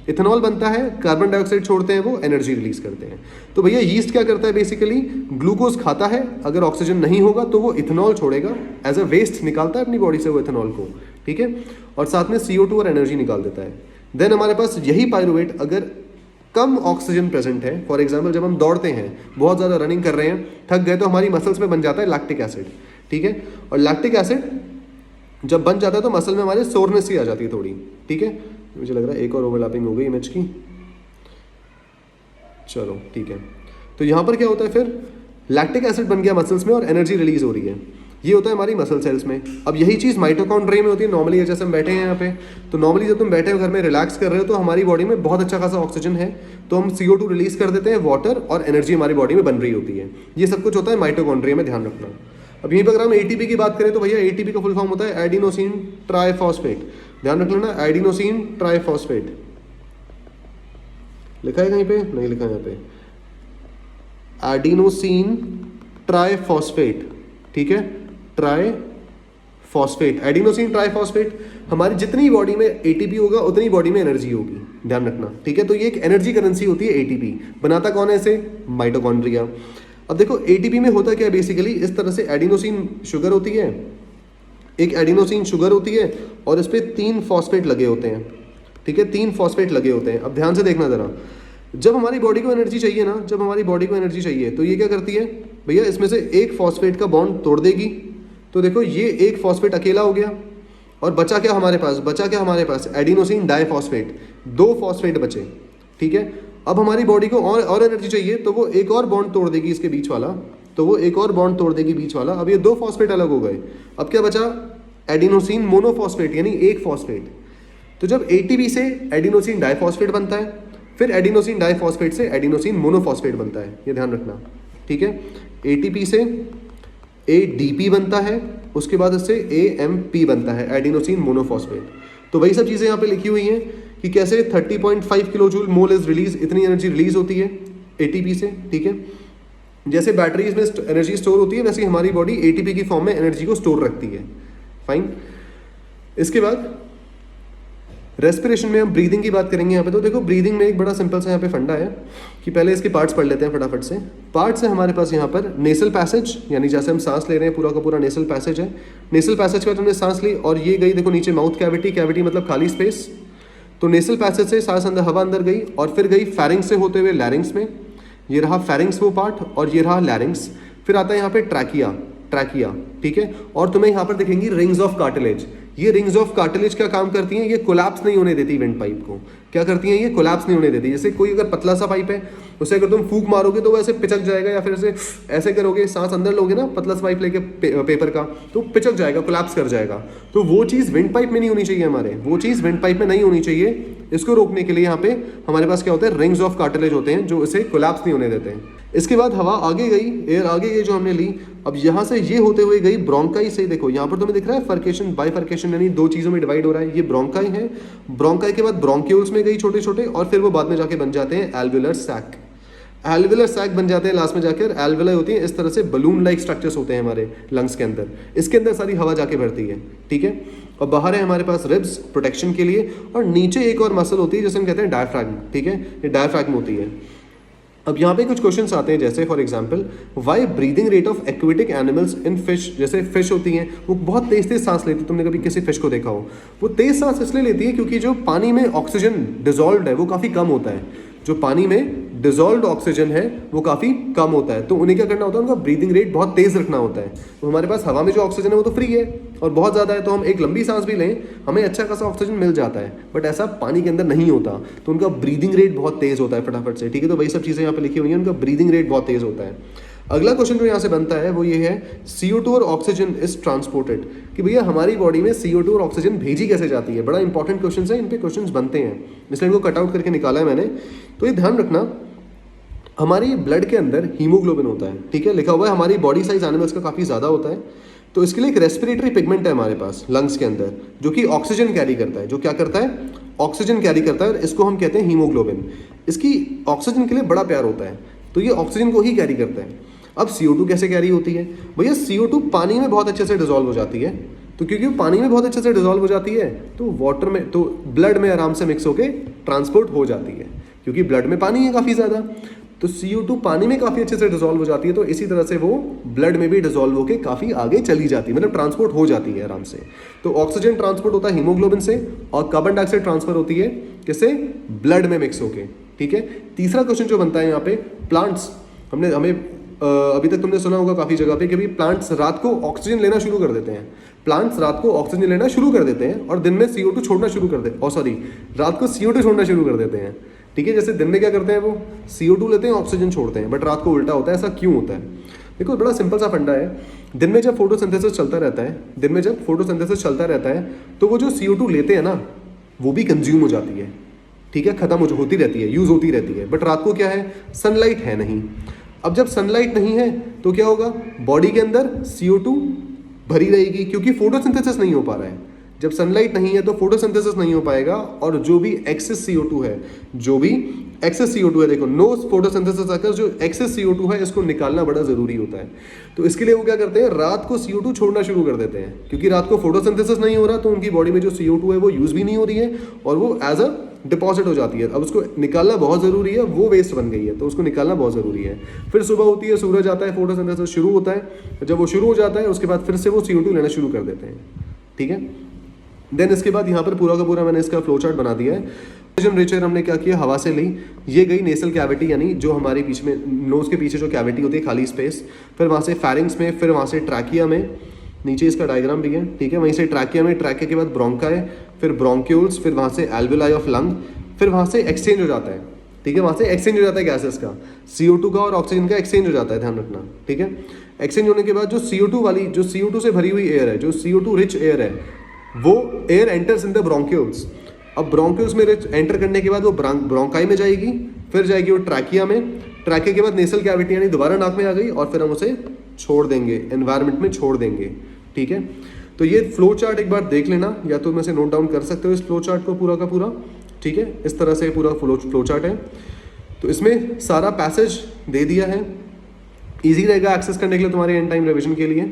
S1: इथेनॉल बनता है, कार्बन डाइऑक्साइड छोड़ते हैं, वो एनर्जी रिलीज करते हैं। तो भैया यीस्ट क्या करता है, बेसिकली ग्लूकोज खाता है, अगर ऑक्सीजन नहीं होगा तो वो इथेनॉल छोड़ेगा, एज अ वेस्ट निकालता है अपनी बॉडी से वो इथेनॉल को, ठीक है, और साथ में CO2 और एनर्जी निकाल देता है। देन हमारे पास यही पायरुवेट अगर कम ऑक्सीजन प्रेजेंट है, फॉर एग्जाम्पल जब हम दौड़ते हैं, बहुत ज़्यादा रनिंग कर रहे हैं, थक गए, तो हमारी मसल्स में बन जाता है लैक्टिक एसिड, ठीक है। और लैक्टिक एसिड जब बन जाता है तो मसल में हमारे सोरनेस ही आ जाती है थोड़ी, ठीक है। मुझे लग रहा है एक और ओवरलैपिंग हो गई इमेज की, चलो ठीक है। तो यहाँ पर क्या होता है, फिर लैक्टिक एसिड बन गया मसल्स में और एनर्जी रिलीज हो रही है, ये होता है हमारी मसल सेल्स में। अब यही चीज़ माइटोकॉन्ड्रिया में होती है नॉर्मली, जैसे हम बैठे हैं यहाँ पे, तो नॉर्मली जब तुम बैठे हो घर में रिलैक्स कर रहे हो, तो हमारी बॉडी में बहुत अच्छा खासा ऑक्सीजन है, तो हम CO2 रिलीज कर देते हैं, वाटर और एनर्जी हमारी बॉडी में बन रही होती है। ये सब कुछ होता है माइटोकॉन्ड्रिया में, ध्यान रखना। अब यहीं पर अगर हम ATP की बात करें, तो भैया ATP का फुल फॉर्म होता है एडिनोसिन ट्राइफॉस्फेट, ध्यान रख लेना, एडिनोसिन ट्राइफॉस्फेट। लिखा है कहीं पे? नहीं लिखा है यहाँ पे, एडिनोसिन ट्राइफॉस्फेट, ठीक है, ट्राइफॉस्फेट, एडिनोसिन ट्राइफॉस्फेट। हमारी जितनी बॉडी में ATP होगा उतनी बॉडी में एनर्जी होगी, ध्यान रखना, ठीक है। तो ये एक एनर्जी करेंसी होती है ATP, बनाता कौन है इसे? माइटोकॉन्ड्रिया। अब देखो ATP में होता क्या है, बेसिकली इस तरह से एडिनोसिन शुगर होती है, एक एडिनोसिन शुगर होती है और इस पर 3 फॉस्फेट लगे होते हैं, ठीक है, 3 फॉस्फेट लगे होते हैं। अब ध्यान से देखना जरा, जब हमारी बॉडी को एनर्जी चाहिए ना, तो ये क्या करती है, भैया इसमें से एक फॉस्फेट का बॉन्ड तोड़ देगी, तो देखो ये एक फॉस्फेट अकेला हो गया और बचा क्या हमारे पास एडिनोसिन डाइफॉस्फेट, 2 फॉस्फेट बचे। ठीक है, अब हमारी बॉडी को और एनर्जी चाहिए तो वो एक और बॉन्ड तोड़ देगी इसके बीच वाला, अब ये 2 फॉस्फेट अलग हो गए। अब क्या बचा, एडिनोसिन मोनोफॉस्फेट यानी एक फॉस्फेट। तो जब एटीपी से एडिनोसिन डाइफॉस्फेट बनता है, फिर एडिनोसिन डाइफॉस्फेट से एडिनोसिन मोनोफॉस्फेट बनता है, ये ध्यान रखना। ठीक है, एटीपी से एडीपी बनता है, उसके बाद इससे एएमपी बनता है, एडिनोसिन मोनोफॉस्फेट। तो वही सब चीज़ें यहाँ पे लिखी हुई हैं कि कैसे 30.5 kilo joule mole is release, इतनी एनर्जी रिलीज होती है एटीपी से। ठीक है, जैसे बैटरीज में एनर्जी स्टोर होती है वैसे हमारी बॉडी एटीपी की फॉर्म में एनर्जी को स्टोर रखती है। फाइन, इसके बाद रेस्पिरेशन में हम ब्रीदिंग की बात करेंगे यहाँ पे। तो देखो ब्रीदिंग में एक बड़ा सिंपल सा यहाँ पे फंडा है कि पहले इसके पार्ट्स पढ़ लेते हैं फटाफट से। पार्ट्स है हमारे पास यहाँ पर नेसल पैसेज, यानी जैसे हम सांस ले रहे हैं पूरा का पूरा नेसल पैसेज है। नेसल पैसेज का हमने सांस ली और ये गई देखो नीचे माउथ कैविटी, कैविटी मतलब खाली स्पेस। तो नेसल पैसेज से सांस अंदर, हवा अंदर गई और फिर गई फेरिंग्स से होते हुए लैरिंग्स में, ये रहा फेरिंग्स वो पार्ट और ये रहा लैरिंग्स। फिर आता है यहाँ पे ट्रैकिया। ठीक है, और तुम्हें यहाँ पर दिखेंगी रिंग्स ऑफ कार्टिलेज। ये रिंग्स ऑफ कार्टिलेज क्या काम करती हैं, ये कोलैप्स नहीं होने देती विंड पाइप को। क्या करती हैं, ये कोलैप्स नहीं होने देती। जैसे कोई अगर पतला सा पाइप है उसे अगर तुम फूंक मारोगे तो वो ऐसे पिचक जाएगा, या फिर ऐसे करोगे, सांस अंदर लोगे ना पतला सा पाइप लेके पेपर का, तो पिचक जाएगा, कोलैप्स कर जाएगा। तो वो चीज़ विंड पाइप में नहीं होनी चाहिए हमारे, वो चीज़ विंड पाइप में नहीं होनी चाहिए। इसको रोकने के लिए यहाँ पे हमारे पास क्या होता है, रिंग्स ऑफ कार्टिलेज होते हैं जो इसे कोलैप्स नहीं होने देते हैं। इसके बाद हवा आगे गई, एयर आगे गई जो हमने ली। अब यहाँ से ये होते हुए गई ब्रोंकाई से। देखो यहाँ पर तुम्हें दिख रहा है फर्केशन, बाइफर्केशन, यानी 2 चीज़ों में डिवाइड हो रहा है। ये ब्रोंकाई है, ब्रोंकाई के बाद ब्रोंक्यूल्स में गई छोटे छोटे, और फिर वो बाद में जाके बन जाते हैं एल्वेलर सैक। एल्वेलर सैक बन जाते हैं लास्ट में जाकर। एल्वेलर होती है इस तरह से बलून लाइक स्ट्रक्चर्स होते हैं हमारे लंग्स के अंदर, इसके अंदर सारी हवा जाके भरती है। ठीक है, और बाहर है हमारे पास रिब्स प्रोटेक्शन के लिए, और नीचे एक और मसल होती है जिसे हम कहते हैं डायफ्रैगम। ठीक है, ये डायफ्रैगम होती है। अब यहाँ पे कुछ क्वेश्चंस आते हैं, जैसे for example why breathing rate of aquatic animals in fish. जैसे फिश होती हैं वो बहुत तेज तेज सांस लेती है, तुमने कभी किसी फिश को देखा हो, वो तेज सांस इसलिए लेती है क्योंकि जो पानी में ऑक्सीजन डिजॉल्व है वो काफ़ी कम होता है। जो पानी में डिजॉल्व ऑक्सीजन है वो काफ़ी कम होता है, तो उन्हें क्या करना होता है, उनका ब्रीदिंग रेट बहुत तेज़ रखना होता है। तो हमारे पास हवा में जो ऑक्सीजन है वो तो फ्री है और बहुत ज़्यादा है, तो हम एक लंबी सांस भी लें हमें अच्छा खासा ऑक्सीजन मिल जाता है, बट ऐसा पानी के अंदर नहीं होता, तो उनका ब्रीदिंग रेट बहुत तेज़ होता है फटाफट से। ठीक है, तो वही सब चीज़ें यहाँ पे लिखी हुई हैं, उनका ब्रीदिंग रेट बहुत तेज़ होता है। अगला क्वेश्चन जो यहाँ से बनता है वो ये है, CO2 और ऑक्सीजन इज ट्रांसपोर्टेड, कि भैया हमारी बॉडी में CO2 और ऑक्सीजन भेजी कैसे जाती है। बड़ा इंपॉर्टेंट क्वेश्चन है, इन पे क्वेश्चन बनते हैं, इसलिए इनको कट आउट करके निकाला है मैंने। तो ये ध्यान रखना, हमारी ब्लड के अंदर हीमोग्लोबिन होता है। ठीक है, लिखा हुआ है हमारी बॉडी साइज एनिमल्स का काफ़ी ज़्यादा होता है, तो इसके लिए एक रेस्पिरेटरी पिगमेंट है हमारे पास लंग्स के अंदर जो कि ऑक्सीजन कैरी करता है। जो क्या करता है, ऑक्सीजन कैरी करता है, और इसको हम कहते हैं हीमोग्लोबिन। इसकी ऑक्सीजन के लिए बड़ा प्यार होता है, तो ये ऑक्सीजन को ही कैरी करता है। अब CO2 कैसे कैरी होती है, भैया CO2 पानी में बहुत अच्छे से डिजॉल्व हो जाती है, तो क्योंकि पानी में बहुत अच्छे से डिजॉल्व हो जाती है तो वाटर में, तो ब्लड में आराम से मिक्स होकर ट्रांसपोर्ट हो जाती है, क्योंकि ब्लड में पानी है काफ़ी ज़्यादा, तो CO2 पानी में काफ़ी अच्छे से डिजॉल्व हो जाती है, तो इसी तरह से वो ब्लड में भी डिजॉल्व होकर काफ़ी आगे चली जाती है, मतलब ट्रांसपोर्ट हो जाती है आराम से। तो ऑक्सीजन ट्रांसपोर्ट होता है हीमोग्लोबिन से, और कार्बन डाइऑक्साइड ट्रांसफर होती है किससे, ब्लड में मिक्स होके। ठीक है, तीसरा क्वेश्चन जो बनता है यहाँ पे, प्लांट्स, हमें अभी तक तुमने सुना होगा काफ़ी जगह पे कि भाई प्लांट्स रात को ऑक्सीजन लेना शुरू कर देते हैं। प्लांट्स रात को ऑक्सीजन लेना शुरू कर देते हैं और दिन में CO2 छोड़ना शुरू कर देते, रात को CO2 छोड़ना शुरू कर देते हैं। ठीक है, जैसे दिन में क्या करते हैं वो CO2 लेते हैं, ऑक्सीजन छोड़ते हैं, बट रात को उल्टा होता है। ऐसा क्यों होता है, देखो बड़ा सिंपल सा फंडा है। दिन में जब फोटोसिंथेसिस चलता रहता है, तो वो जो CO2 लेते हैं ना वो भी कंज्यूम हो जाती है। ठीक है, खत्म होती रहती है, यूज़ होती रहती है, बट रात को क्या है, सनलाइट है नहीं। अब जब सनलाइट नहीं है तो क्या होगा, बॉडी के अंदर CO2 भरी रहेगी, क्योंकि फोटोसिंथेसिस नहीं हो पा रहा है। जब सनलाइट नहीं है तो फोटोसिंथेसिस नहीं हो पाएगा, और जो भी एक्सेस CO2 है, देखो नो फोटोसिंथेसिस आकर जो एक्सेस CO2 है इसको निकालना बड़ा ज़रूरी होता है। तो इसके लिए वो क्या करते हैं, रात को CO2 छोड़ना शुरू कर देते हैं, क्योंकि रात को फोटोसिंथेसिस नहीं हो रहा, तो उनकी बॉडी में जो CO2 है वो यूज़ भी नहीं हो रही है और वो एज अ डिपॉजिट हो जाती है। अब उसको निकालना बहुत ज़रूरी है, वो वेस्ट बन गई है, तो उसको निकालना बहुत ज़रूरी है। फिर सुबह होती है, सूरज आता है, फोटोसिंथेसिस शुरू होता है, जब वो शुरू हो जाता है उसके बाद फिर से वो CO2 लेना शुरू कर देते हैं। ठीक है, देन इसके बाद यहाँ पर पूरा का पूरा मैंने इसका फ्लो चार्ट बना दिया है। ऑक्सीजन रिच एयर हमने क्या किया, हवा से ली, ये गई नेसल कैविटी यानी जो हमारे बीच में नोज के पीछे जो कैविटी होती है खाली स्पेस, फिर वहाँ से फैरिंग्स में, फिर वहाँ से ट्रैकिया में, नीचे इसका डायग्राम भी है, ठीक है, वहीं से ट्रैकिया में, ट्रैकिया के बाद ब्रोंकाई, फिर ब्रोंक्यूल्स, फिर वहाँ से एल्वेलाई ऑफ लंग, फिर वहाँ से एक्सचेंज हो जाता है, ठीक है, वहाँ से एक्सचेंज हो जाता है गैसेस का, CO2 का और ऑक्सीजन का एक्सचेंज हो जाता है, ध्यान रखना, ठीक है। एक्सचेंज होने के बाद जो CO2 वाली, जो CO2 से भरी हुई एयर है, जो CO2 रिच एयर है, वो air enters in the bronchioles. अब ब्रोंक्यूल्स में एंटर करने के बाद वो ब्रोंकाई में जाएगी, फिर जाएगी वो ट्रैकिया में, ट्रैकिया के बाद नेसल कैविटी यानी दोबारा नाक में आ गई, और फिर हम उसे छोड़ देंगे, एनवायरनमेंट में छोड़ देंगे, ठीक है। तो ये फ्लो चार्ट एक बार देख लेना, या तो मैं से नोट डाउन कर सकते हो इस फ्लो चार्ट को पूरा का पूरा, ठीक है, इस तरह से पूरा फ्लो चार्ट है। तो इसमें सारा पैसेज दे दिया है, ईजी रहेगा एक्सेस करने के लिए तुम्हारे एंड टाइम रिविजन के लिए।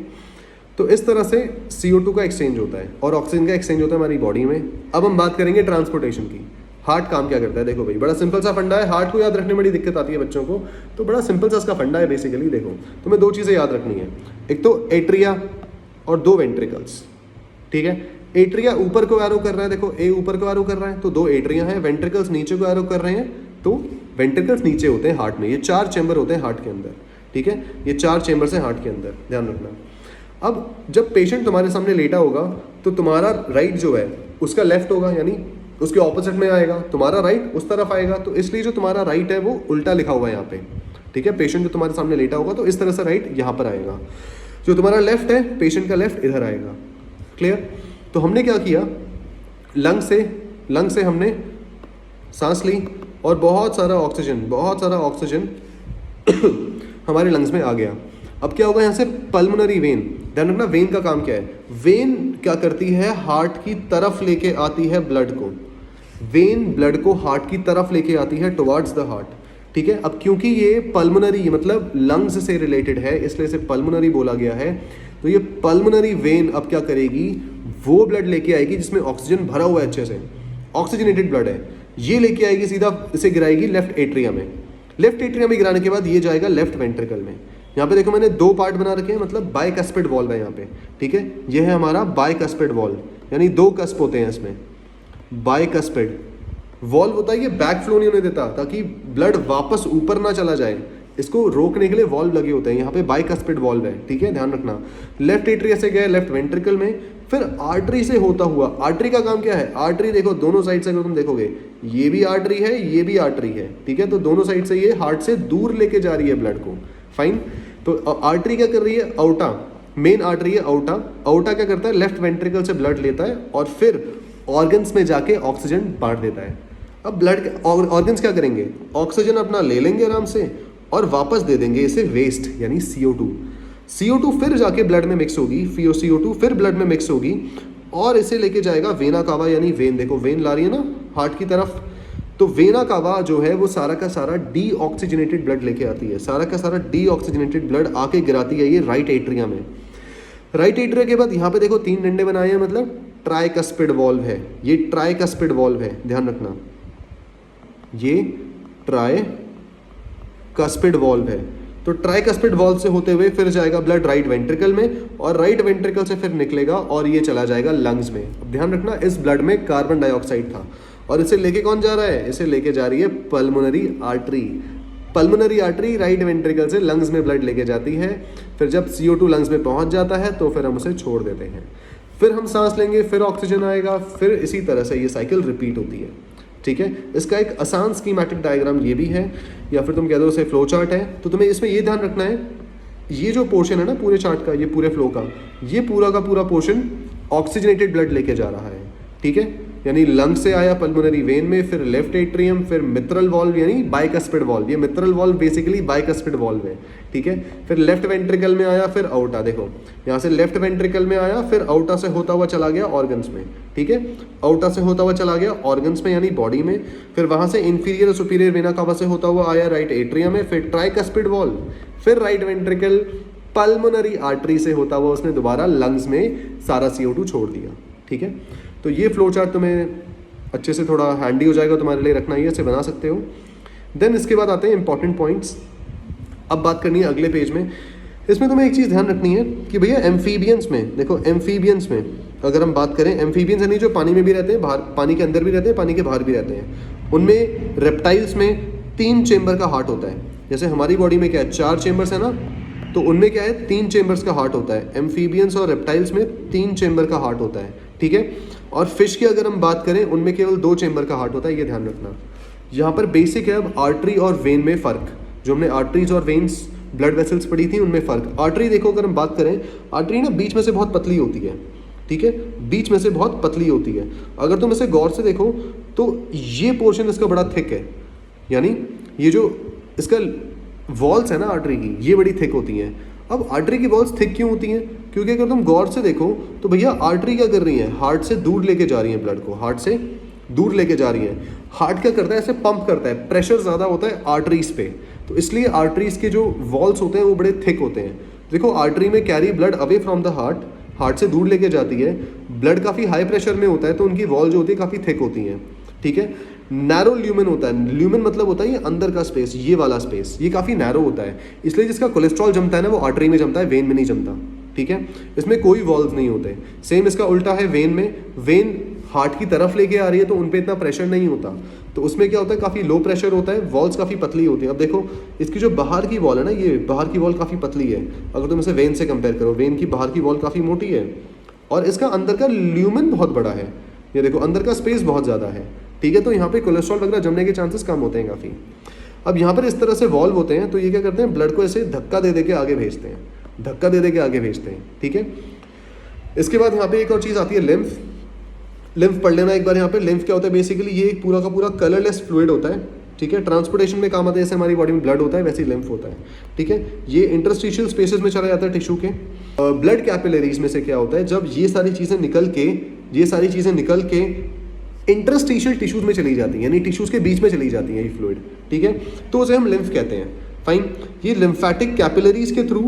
S1: तो इस तरह से CO2 का एक्सचेंज होता है और ऑक्सीजन का एक्सचेंज होता है हमारी बॉडी में। अब हम बात करेंगे ट्रांसपोर्टेशन की। हार्ट काम क्या करता है, देखो भाई, बड़ा सिंपल सा फंडा है, हार्ट को याद रखने में बड़ी दिक्कत आती है बच्चों को, तो बड़ा सिंपल सा इसका फंडा है बेसिकली। देखो तुम्हें दो चीज़ें याद रखनी है, एक तो एट्रिया और दो वेंट्रिकल्स, ठीक है। एट्रिया ऊपर को एरो कर रहा है, देखो ए ऊपर को एरो कर रहा है तो दो एट्रिया हैं, वेंट्रिकल्स नीचे को एरो कर रहे हैं तो वेंट्रिकल्स नीचे होते हैं हार्ट में। ये 4 चैम्बर होते हैं हार्ट के अंदर, ठीक है, ये 4 चैम्बर्स हैं हार्ट के अंदर, ध्यान रखना। अब जब पेशेंट तुम्हारे सामने लेटा होगा तो तुम्हारा राइट जो है उसका लेफ्ट होगा, यानी उसके ऑपोजिट में आएगा, तुम्हारा राइट उस तरफ आएगा, तो इसलिए जो तुम्हारा राइट है वो उल्टा लिखा हुआ है यहाँ पे, ठीक है। पेशेंट जो तुम्हारे सामने लेटा होगा तो इस तरह से राइट यहाँ पर आएगा, जो तुम्हारा लेफ्ट है पेशेंट का लेफ्ट इधर आएगा, क्लियर। तो हमने क्या किया, लंग से हमने सांस ली और बहुत सारा ऑक्सीजन हमारे लंग्स में आ गया। अब क्या होगा, यहाँ से पल्मोनरी वेन, ध्यान रखना वेन का काम क्या है, वेन क्या करती है, हार्ट की तरफ लेके आती है ब्लड को, वेन ब्लड को हार्ट की तरफ लेके आती है टुवर्ड्स द हार्ट, ठीक है। अब क्योंकि ये पल्मोनरी मतलब लंग्स से रिलेटेड है इसलिए इसे पल्मोनरी बोला गया है। तो ये पल्मोनरी वेन अब क्या करेगी, वो ब्लड लेके आएगी जिसमें ऑक्सीजन भरा हुआ है, अच्छे से ऑक्सीजनेटेड ब्लड है, ये लेके आएगी सीधा, इसे गिराएगी लेफ्ट एट्रिया में। लेफ्ट एट्रिया में गिराने के बाद ये जाएगा लेफ्ट वेंट्रिकल में। यहाँ पे देखो मैंने 2 पार्ट बना रखे हैं, मतलब बाइकस्पिड वॉल्व है यहाँ पे, ठीक है। ये है हमारा बाइकस्पिड वॉल्व, यानी 2 कस्प होते हैं इसमें। बाइकस्पिड वॉल्व होता है, ये बैक फ्लो नहीं होने देता ताकि ब्लड वापस ऊपर ना चला जाए, इसको रोकने के लिए वॉल्व लगे होते हैं। यहाँ पे बाइकस्पिड वॉल्व है, ठीक है, ध्यान रखना। लेफ्ट एट्रिया से गया लेफ्ट वेंट्रिकल में, फिर आर्टरी से होता हुआ, आर्टरी का काम क्या है, आर्टरी देखो दोनों साइड से अगर तुम देखोगे ये भी आर्टरी है, ये भी आर्टरी है, ठीक है। तो दोनों साइड से ये हार्ट से दूर लेके जा रही है ब्लड को, फाइन। तो आर्टरी क्या कर रही है, आउटा, मेन आर्टरी है आउटा। आउटा क्या करता है, लेफ्ट वेंट्रिकल से ब्लड लेता है और फिर ऑर्गन्स में जाके ऑक्सीजन बांट देता है। अब ब्लड ऑर्गन्स क्या करेंगे, ऑक्सीजन अपना ले लेंगे आराम से और वापस दे देंगे इसे वेस्ट, यानी CO2 फिर जाके ब्लड में मिक्स होगी, CO2 फिर ब्लड में मिक्स होगी और इसे लेके जाएगा वेना कावा, यानी वेन, देखो वेन ला रही है ना हार्ट की तरफ, तो वेना कावा जो है वो सारा का सारा डीऑक्सीजनेटेड ब्लड लेके आती है, सारा का सारा डीऑक्सीजनेटेड ब्लड आके गिराती है ये राइट एट्रिया में। राइट एट्रिया के बाद यहाँ पे देखो 3 डंडे बनाए हैं, मतलब ट्राइकस्पिड वॉल्व है, ये ट्राइकस्पिड वॉल्व है, ध्यान रखना, ये ट्राइकस्पिड वॉल्व है। तो ट्राइकस्पिड वॉल्व से होते हुए फिर जाएगा ब्लड राइट वेंट्रिकल में और राइट वेंट्रिकल से फिर निकलेगा और ये चला जाएगा लंग्स में। अब ध्यान रखना इस ब्लड में कार्बन डाइऑक्साइड था और इसे लेके कौन जा रहा है, इसे लेके जा रही है pulmonary artery. Pulmonary artery right ventricle से लंग्स में ब्लड लेके जाती है, फिर जब CO2 लंग्स में पहुंच जाता है तो फिर हम उसे छोड़ देते हैं, फिर हम सांस लेंगे, फिर ऑक्सीजन आएगा, फिर इसी तरह से ये साइकिल रिपीट होती है, ठीक है। इसका एक आसान स्कीमेटिक डायग्राम ये भी है, या फिर तुम कह दो उसे फ्लो चार्ट है। तो तुम्हें इसमें ये ध्यान रखना है, ये जो पोर्शन है ना पूरे चार्ट का, ये पूरे फ्लो का, ये पूरा का पूरा पोर्शन ऑक्सीजनेटेड ब्लड लेके जा रहा है, ठीक है। यानी लंग से आया पल्मोनरी वेन में, फिर लेफ्ट एट्रियम, फिर मित्रल वॉल्व यानी बाइकस्पिड वॉल्व, ये मित्रल वॉल्व बेसिकली बाइकस्पिड वॉल्व है, ठीक है। फिर लेफ्ट वेंट्रिकल में आया, फिर आउटा, देखो यहाँ से लेफ्ट वेंट्रिकल में आया, फिर आउटा से होता हुआ चला गया ऑर्गन्स में, ठीक है। आउटा से होता हुआ चला गया ऑर्गन्स में यानी बॉडी में, फिर वहाँ से इंफीरियर और सुपीरियर वेना कावा से होता हुआ आया राइट एट्रियम में, फिर ट्राइकस्पिड वॉल्व, फिर राइट वेंट्रिकल पल्मोनरी आर्टरी से होता हुआ उसने दोबारा लंग्स में सारा CO2 छोड़ दिया, ठीक है। तो ये फ्लो चार्ट तुम्हें अच्छे से थोड़ा हैंडी हो जाएगा, तुम्हारे लिए रखना ही, ऐसे बना सकते हो। देन इसके बाद आते हैं इंपॉर्टेंट पॉइंट्स। अब बात करनी है अगले पेज में। इसमें तुम्हें एक चीज़ ध्यान रखनी है कि भैया एम्फीबियंस में, देखो एम्फीबियंस में अगर हम बात करें, एम्फीबियंस यानी जो पानी में भी रहते हैं, बाहर पानी के अंदर भी रहते हैं, पानी के बाहर भी रहते हैं, उनमें रेप्टाइल्स में 3 चेम्बर का हार्ट होता है। जैसे हमारी बॉडी में क्या है, 4 चेम्बर्स है ना, तो उनमें क्या है, 3 चेम्बर्स का हार्ट होता है। एम्फीबियंस और रेप्टाइल्स में 3 चेम्बर का हार्ट होता है, ठीक है। और फिश की अगर हम बात करें, उनमें केवल 2 चेम्बर का हार्ट होता है, ये ध्यान रखना। यहाँ पर बेसिक है अब आर्टरी और वेन में फ़र्क। जो हमने आर्टरीज और वेन्स ब्लड वेसल्स पढ़ी थी उनमें फ़र्क। आर्टरी देखो, अगर हम बात करें, आर्टरी ना बीच में से बहुत पतली होती है, ठीक है, बीच में से बहुत पतली होती है। अगर तुम इसे गौर से देखो तो ये पोर्शन इसका बड़ा थिक है, यानी ये जो इसका वॉल्स है ना आर्टरी की, ये बड़ी थिक होती हैं। अब आर्टरी की वॉल्स थिक क्यों होती हैं? क्योंकि अगर तुम गौर से देखो तो भैया आर्टरी क्या कर रही है, हार्ट से दूर लेके जा रही है ब्लड को, हार्ट से दूर लेके जा रही है। हार्ट क्या करता है, ऐसे पंप करता है, प्रेशर ज़्यादा होता है आर्टरीज पे, तो इसलिए आर्टरीज के जो वॉल्स होते हैं वो बड़े थिक होते हैं। देखो आर्टरी में carry blood away from the heart, heart से दूर लेके जाती है, ब्लड काफ़ी हाई प्रेशर में होता है, तो उनकी वॉल जो होती है काफ़ी थिक होती हैं, ठीक है। नैरो ल्यूमेन होता है, ल्यूमेन मतलब होता है ये अंदर का स्पेस, ये वाला स्पेस, ये काफ़ी नैरो होता है, इसलिए जिसका कोलेस्ट्रॉल जमता है ना वो आर्टरी में जमता है, वेन में नहीं जमता, ठीक है। इसमें कोई वॉल्व नहीं होते। सेम इसका उल्टा है वेन में, वेन हार्ट की तरफ लेके आ रही है तो उन पर इतना प्रेशर नहीं होता, तो उसमें क्या होता है, काफ़ी लो प्रेशर होता है, वॉल्स काफ़ी पतली होती है। अब देखो इसकी जो बाहर की वॉल है ना, ये बाहर की वॉल काफ़ी पतली है, अगर तुम इसे वेन से कंपेयर करो, वेन की बाहर की वॉल काफ़ी मोटी है और इसका अंदर का ल्यूमेन बहुत बड़ा है, ये देखो अंदर का स्पेस बहुत ज़्यादा है, ठीक है। तो यहाँ पे कोलेस्ट्रॉल वगैरह जमने के चांसेस कम होते हैं काफ़ी। अब यहाँ पर इस तरह से वॉल्व होते हैं, तो ये क्या करते हैं, ब्लड को ऐसे धक्का दे के आगे भेजते हैं, धक्का दे के आगे भेजते हैं, ठीक है। इसके बाद यहाँ पे एक और चीज़ आती है, लिम्फ। लिम्फ पढ़ लेना एक बार यहाँ पे। लिम्फ क्या होता है, बेसिकली ये एक पूरा का पूरा कलरलेस फ्लूइड होता है, ठीक है। ट्रांसपोर्टेशन में काम आता है, जैसे हमारी बॉडी में ब्लड होता है वैसे ही लिम्फ होता है, ठीक है। ये इंटरस्टिशियल स्पेसेस में चला जाता है टिश्यू के। ब्लड कैपिलरीज में से क्या होता है, जब ये सारी चीज़ें निकल के इंटरस्टिशियल टिश्यूज में चली जाती हैं, यानी टिश्यूज के बीच में चली जाती हैं ये फ्लूइड, ठीक है, तो उसे हम लिम्फ कहते हैं। फाइन, ये लिम्फेटिक कैपिलरीज के थ्रू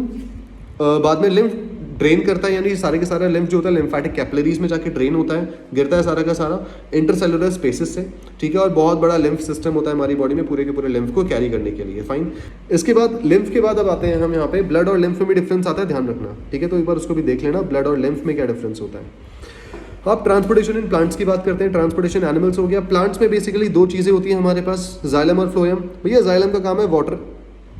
S1: बाद में लिम्फ ड्रेन करता है, यानी सारे के सारा लिम्फ जो होता है लिम्फेटिक कैपिलरीज में जाके ड्रेन होता है, गिरता है सारा का सारा इंटरसेलुलर स्पेसेस से, ठीक है। और बहुत बड़ा लिम्फ सिस्टम होता है हमारी बॉडी में पूरे के पूरे लिम्फ को कैरी करने के लिए। फाइन, इसके बाद लिम्फ के बाद अब आते हैं हम यहाँ पे ब्लड और लिम्फ में भी डिफरेंस आता है, ध्यान रखना, ठीक है। तो एक बार उसको भी देख लेना, ब्लड और लिम्फ में क्या डिफरेंस होता है। अब ट्रांसपोर्टेशन इन प्लांट्स की बात करते हैं। ट्रांसपोर्टेशन एनिमल्स हो गया। प्लांट्स में बेसिकली 2 चीज़ें होती हैं हमारे पास, जाइलम और फ्लोएम। भैया जाइलम का काम है वाटर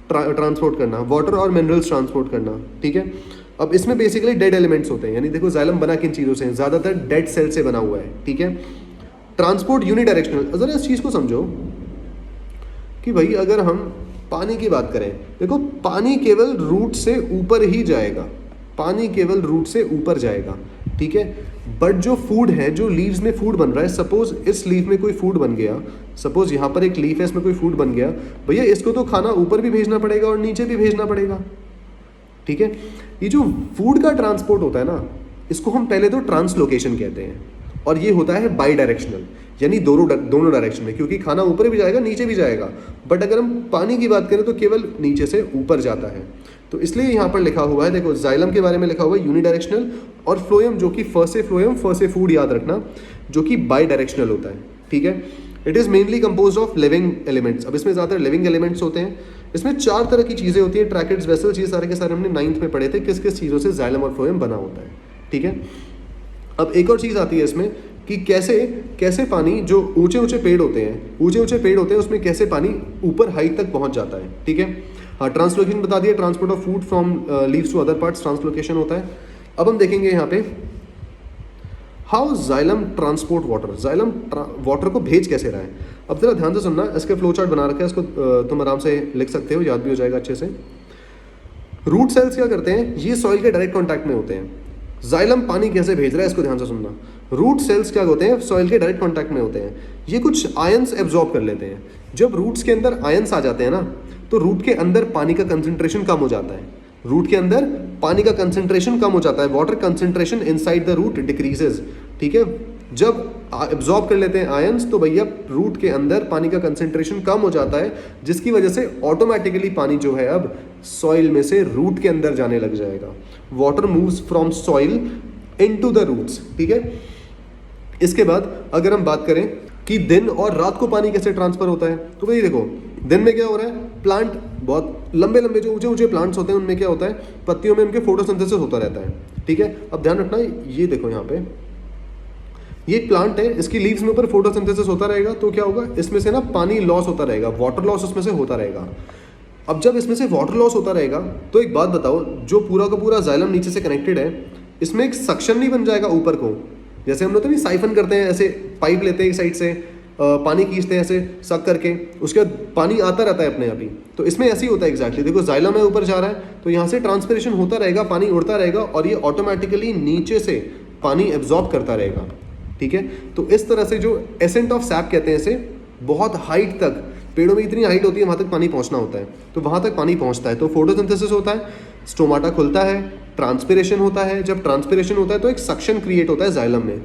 S1: ट्रांसपोर्ट करना, वाटर और मिनरल्स ट्रांसपोर्ट करना, ठीक है। अब इसमें बेसिकली डेड एलिमेंट्स होते हैं, यानी देखो जाइलम बना किन चीज़ों से है, ज़्यादातर डेड सेल से बना हुआ है, ठीक है। Transport unidirectional. ज़रा इस चीज़ को समझो कि भाई अगर हम पानी की बात करें, देखो पानी केवल रूट से ऊपर ही जाएगा, पानी केवल रूट से ऊपर जाएगा, ठीक है। बट जो फूड है, जो लीव्स में फूड बन रहा है, सपोज इस लीफ में कोई फूड बन गया, सपोज यहाँ पर एक लीफ है, इसमें कोई फूड बन गया, भैया इसको तो खाना ऊपर भी भेजना पड़ेगा और नीचे भी भेजना पड़ेगा, ठीक है। ये जो फूड का ट्रांसपोर्ट होता है ना, इसको हम पहले तो ट्रांसलोकेशन कहते हैं, और ये होता है बाई डायरेक्शनल, यानी दोनों डायरेक्शन में, क्योंकि खाना ऊपर भी जाएगा नीचे भी जाएगा। बट अगर हम पानी की बात करें तो केवल नीचे से ऊपर जाता है, तो इसलिए यहाँ पर लिखा हुआ है, देखो जाइलम के बारे में लिखा हुआ है यूनिडायरेक्शनल, और फ्लोएम जो कि फर्स्ट से फूड याद रखना, जो कि बाई डायरेक्शनल होता है, ठीक है। It is mainly compose of living elements. अब इसमें ज़्यादातर लिविंग एलिमेंट्स होते हैं। इसमें 4 तरह की चीज़ें होती हैं, ट्रैकेट्स, वेसल्स, ये सारे के सारे हमने 9th में पढ़े थे, किस किस चीज़ों से जाइलम और फ्लोएम बना होता है, ठीक है। अब एक और चीज़ आती है इसमें कि कैसे पानी, जो ऊंचे पेड़ होते हैं उसमें कैसे पानी ऊपर हाइट तक पहुंच जाता है, ठीक है। हाँ, ट्रांसलोकेशन बता दिया, transport of food from leaves to other parts, translocation होता है। अब हम देखेंगे यहाँ पे how xylem transport water, xylem water को भेज कैसे रहा है। अब जरा ध्यान से सुनना, इसके फ्लो चार्ट बना रखा है, इसको तुम आराम से लिख सकते हो, याद भी हो जाएगा अच्छे से। रूट सेल्स क्या करते हैं, ये सॉइल के डायरेक्ट कॉन्टैक्ट में होते हैं। जाइलम पानी कैसे भेज रहा है, इसको ध्यान से सुनना। रूट सेल्स क्या होते हैं, सॉइल के डायरेक्ट कॉन्टैक्ट में होते हैं, ये कुछ आयंस एब्जॉर्ब कर लेते हैं। जब रूट्स के अंदर आयंस आ जाते हैं ना, तो रूट के अंदर पानी का कंसंट्रेशन कम हो जाता है, रूट के अंदर पानी का कंसंट्रेशन कम हो जाता है, water concentration inside the root decreases, ठीक है। जब एब्जॉर्ब कर लेते हैं आयंस, तो भैया रूट के अंदर पानी का कंसंट्रेशन कम हो जाता है, जिसकी वजह से ऑटोमेटिकली पानी जो है अब सॉइल में से रूट के अंदर जाने लग जाएगा। Water moves from soil into the roots, ठीक है। इसके बाद अगर हम बात करें कि दिन और रात को पानी कैसे ट्रांसफर होता है, तो भाई देखो दिन में क्या हो रहा है, प्लांट बहुत लंबे जो ऊंचे प्लांट्स होते हैं उनमें क्या होता है, पत्तियों में उनके फोटोसिंथेसिस होता रहता है, ठीक है। अब ध्यान रखना, ये देखो यहाँ पे ये एक प्लांट है, इसकी लीव्स में ऊपर फोटोसिंथेसिस होता रहेगा, तो क्या होगा, इसमें से ना पानी लॉस होता रहेगा, वाटर लॉस उसमें से होता रहेगा। अब जब इसमें से वाटर लॉस होता रहेगा तो एक बात बताओ, जो पूरा का पूरा जाइलम नीचे से कनेक्टेड है, इसमें एक सक्शन नहीं बन जाएगा ऊपर को, जैसे हम लोग तो नहीं साइफन करते हैं, ऐसे पाइप लेते हैं एक साइड से, पानी खींचते हैं ऐसे सक करके, उसके बाद पानी आता रहता है अपने आप ही, तो इसमें ऐसे ही होता है एग्जैक्टली। देखो जाइलम है, ऊपर जा रहा है, तो यहाँ से ट्रांसपिरेशन होता रहेगा, पानी उड़ता रहेगा और ये ऑटोमेटिकली नीचे से पानी एब्जॉर्ब करता रहेगा, ठीक है। तो इस तरह से जो एसेंट ऑफ सैप कहते हैं इसे, बहुत हाइट तक, पेड़ों में इतनी हाइट होती है वहाँ तक पानी पहुँचना होता है, तो वहाँ तक पानी पहुँचता है। तो फोटोसिंथेसिस होता है, स्टोमाटा खुलता है, ट्रांसपिरेशन होता है, जब ट्रांसपिरेशन होता है तो एक सक्शन क्रिएट होता है जाइलम में,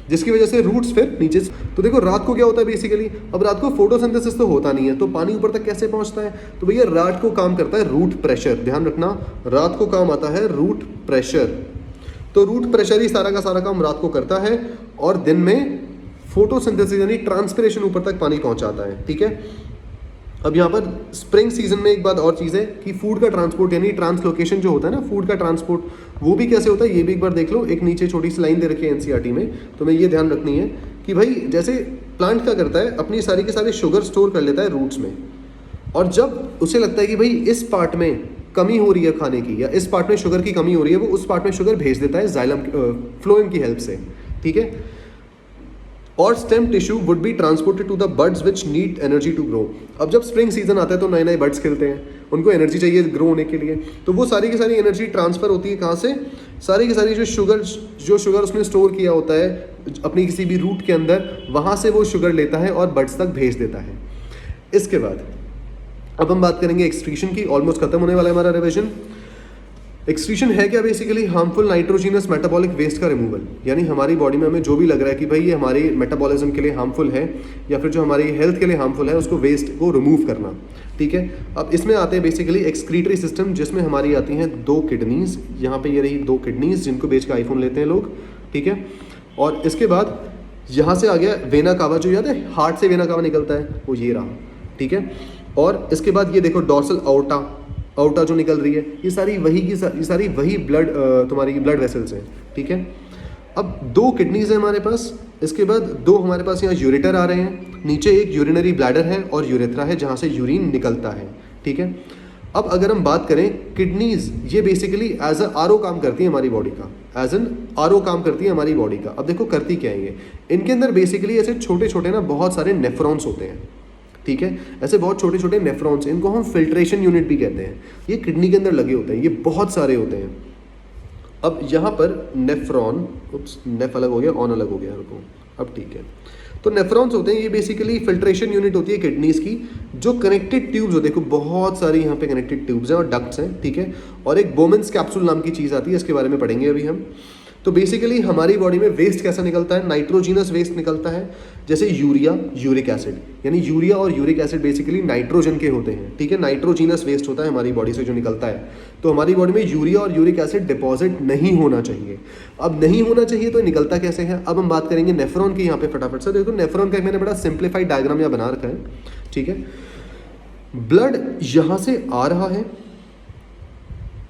S1: जिसकी वजह से रूट्स फिर नीचे। तो देखो रात को क्या होता है बेसिकली, अब रात को फोटोसिंथेसिस तो होता नहीं है, तो पानी ऊपर तक कैसे पहुंचता है, तो भैया रात को काम करता है रूट प्रेशर, ध्यान रखना, रात को काम आता है रूट प्रेशर। तो रूट प्रेशर ही सारा का सारा काम रात को करता है और दिन में फोटोसिंथेसिस यानी ट्रांसपिरेशन ऊपर तक पानी पहुंचाता है, ठीक है। अब यहाँ पर स्प्रिंग सीजन में एक बात और चीज़ है कि फूड का ट्रांसपोर्ट यानी ट्रांसलोकेशन जो होता है ना, फूड का ट्रांसपोर्ट, वो भी कैसे होता है ये भी एक बार देख लो। एक नीचे छोटी सी लाइन दे रखी है एनसीईआरटी में, तो मैं ये ध्यान रखनी है कि भाई जैसे प्लांट क्या करता है, अपनी सारी के सारे शुगर स्टोर कर लेता है रूट्स में, और जब उसे लगता है कि भाई इस पार्ट में कमी हो रही है खाने की, या इस पार्ट में शुगर की कमी हो रही है, वो उस पार्ट में शुगर भेज देता है जाइलम फ्लोएम की हेल्प से, ठीक है। और stem tissue would be transported to the birds which need energy to grow. अब जब स्प्रिंग सीजन आता है तो नए नए बर्ड्स खिलते हैं, उनको एनर्जी चाहिए ग्रो होने के लिए, तो वो सारी की सारी एनर्जी ट्रांसफर होती है कहाँ से, सारी की सारी जो शुगर उसने स्टोर किया होता है अपनी किसी भी रूट के अंदर, वहाँ से वो शुगर लेता है और बर्ड्स तक भेज देता है। इसके बाद अब हम बात करेंगे एक्सक्रीशन की, ऑलमोस्ट खत्म होने वाला है हमारा रिविजन। एक्सक्रीशन है क्या basically, harmful nitrogenous metabolic waste का रिमूवल, यानी हमारी बॉडी में हमें जो भी लग रहा है कि भाई ये हमारी मेटाबॉलिज्म के लिए हार्मफुल है या फिर जो हमारी हेल्थ के लिए हार्मफुल है, उसको वेस्ट को रिमूव करना, ठीक है। अब इसमें आते हैं बेसिकली एक्सक्रीटरी सिस्टम, जिसमें हमारी आती हैं 2 किडनीज, यहाँ पे ये रही 2 किडनीज जिनको बेच के आईफोन लेते हैं लोग, ठीक है। और इसके बाद यहाँ से आ गया वेना कावा, जो याद है हार्ट से वेना कावा निकलता है, वो ये रहा, ठीक है। और इसके बाद ये देखो डॉर्सल आउटा जो निकल रही है, ये सारी वही ब्लड तुम्हारी ब्लड वेसल्स हैं, ठीक है। अब 2 किडनीज है हमारे पास, इसके बाद 2 हमारे पास यहाँ यूरेटर आ रहे हैं, नीचे एक यूरिनरी ब्लैडर है और यूरेथ्रा है जहाँ से यूरिन निकलता है, ठीक है। अब अगर हम बात करें किडनीज, ये बेसिकली एज अ आरओ काम करती है हमारी बॉडी का, एज एन आरओ काम करती है हमारी बॉडी का। अब देखो करती क्या है ये, इनके अंदर बेसिकली ऐसे छोटे छोटे ना बहुत सारे नेफ्रॉन्स होते हैं, ठीक है। ऐसे बहुत छोटे छोटे नेफ्रॉन्स, इनको हम फिल्ट्रेशन यूनिट भी कहते हैं, ये किडनी के अंदर लगे होते हैं, ये बहुत सारे होते हैं। अब यहाँ पर नेफ्रॉन, नेफ अलग हो गया, ऑन अलग हो गया रुको, अब ठीक है। तो नेफ्रॉन्स होते हैं, ये बेसिकली फिल्ट्रेशन यूनिट होती है किडनीज की, जो कनेक्टेड ट्यूब्स होते हैं, देखो बहुत सारी यहाँ पे कनेक्टेड ट्यूब्स हैं और डक्ट्स हैं, ठीक है। और एक बोमेंस कैप्सूल नाम की चीज़ आती है, इसके बारे में पढ़ेंगे अभी हम। तो बेसिकली हमारी बॉडी में वेस्ट कैसा निकलता है, नाइट्रोजीनस वेस्ट निकलता है, जैसे यूरिया, यूरिक एसिड, यानी यूरिया और यूरिक एसिड बेसिकली नाइट्रोजन के होते हैं, ठीक है। नाइट्रोजीनस वेस्ट होता है हमारी बॉडी से जो निकलता है, तो हमारी बॉडी में यूरिया और यूरिक एसिड डिपॉजिट नहीं होना चाहिए। अब नहीं होना चाहिए तो निकलता कैसे है, अब हम बात करेंगे नेफ्रॉन की यहाँ पे फटाफट से। देखो नेफ्रॉन का मैंने बड़ा सिंप्लीफाइड डायग्राम यहाँ बना रखा है, ठीक है। ब्लड यहाँ से आ रहा है,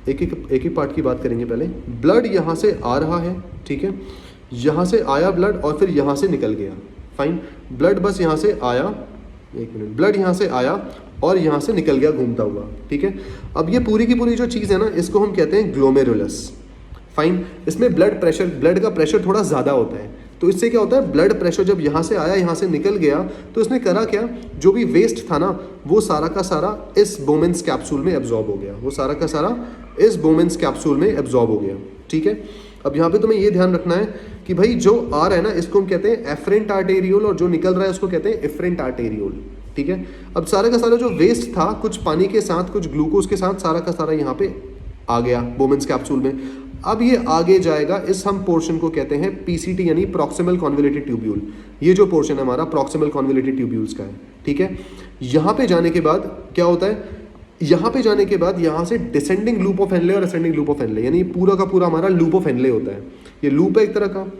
S1: एक एक पार्ट की बात करेंगे पहले। ब्लड यहाँ से आ रहा है, ठीक है, यहाँ से आया ब्लड और फिर यहाँ से निकल गया, फाइन। ब्लड बस यहाँ से आया, एक मिनट, ब्लड यहाँ से आया और यहाँ से निकल गया घूमता हुआ, ठीक है। अब ये पूरी की पूरी जो चीज़ है ना, इसको हम कहते हैं ग्लोमेरुलस, फाइन। इसमें ब्लड का प्रेशर थोड़ा ज़्यादा होता है, तो इससे क्या होता है, ब्लड प्रेशर जब यहाँ से आया यहाँ से निकल गया, तो इसने करा क्या, जो भी वेस्ट था ना वो सारा का सारा इस बोमेंस कैप्सूल में एब्जॉर्ब हो गया, वो सारा का सारा इस बोमेंस कैप्सूल में एब्जॉर्ब हो गया, ठीक है। अब यहाँ पे तुम्हें ये ध्यान रखना है कि भाई जो आ रहा है ना, इसको हम कहते हैं एफरेंट आर्टेरियोल, और जो निकल रहा है उसको कहते हैं एफरेंट आर्टेरियोल, ठीक है। अब सारा का सारा जो वेस्ट था, कुछ पानी के साथ कुछ ग्लूकोज के साथ, सारा का सारा यहाँ पे आ गया बोमेंस कैप्सूल में। अब ये आगे जाएगा, इस हम पोर्शन को कहते हैं पीसीटी यानी प्रॉक्सिमल कॉन्वोल्यूटेड ट्यूब्यूल। ये जो पोर्शन है हमारा प्रॉक्सिमल कॉन्वोल्यूटेड ट्यूब्यूल्स का है, ठीक है। यहाँ पे जाने के बाद क्या होता है, यहाँ पे जाने के बाद यहाँ से डिसेंडिंग लूप ऑफ हेनले और असेंडिंग लूप ऑफ हेनले, यानी पूरा का पूरा हमारा लूप ऑफ हेनले होता है। ये लूप है एक तरह का,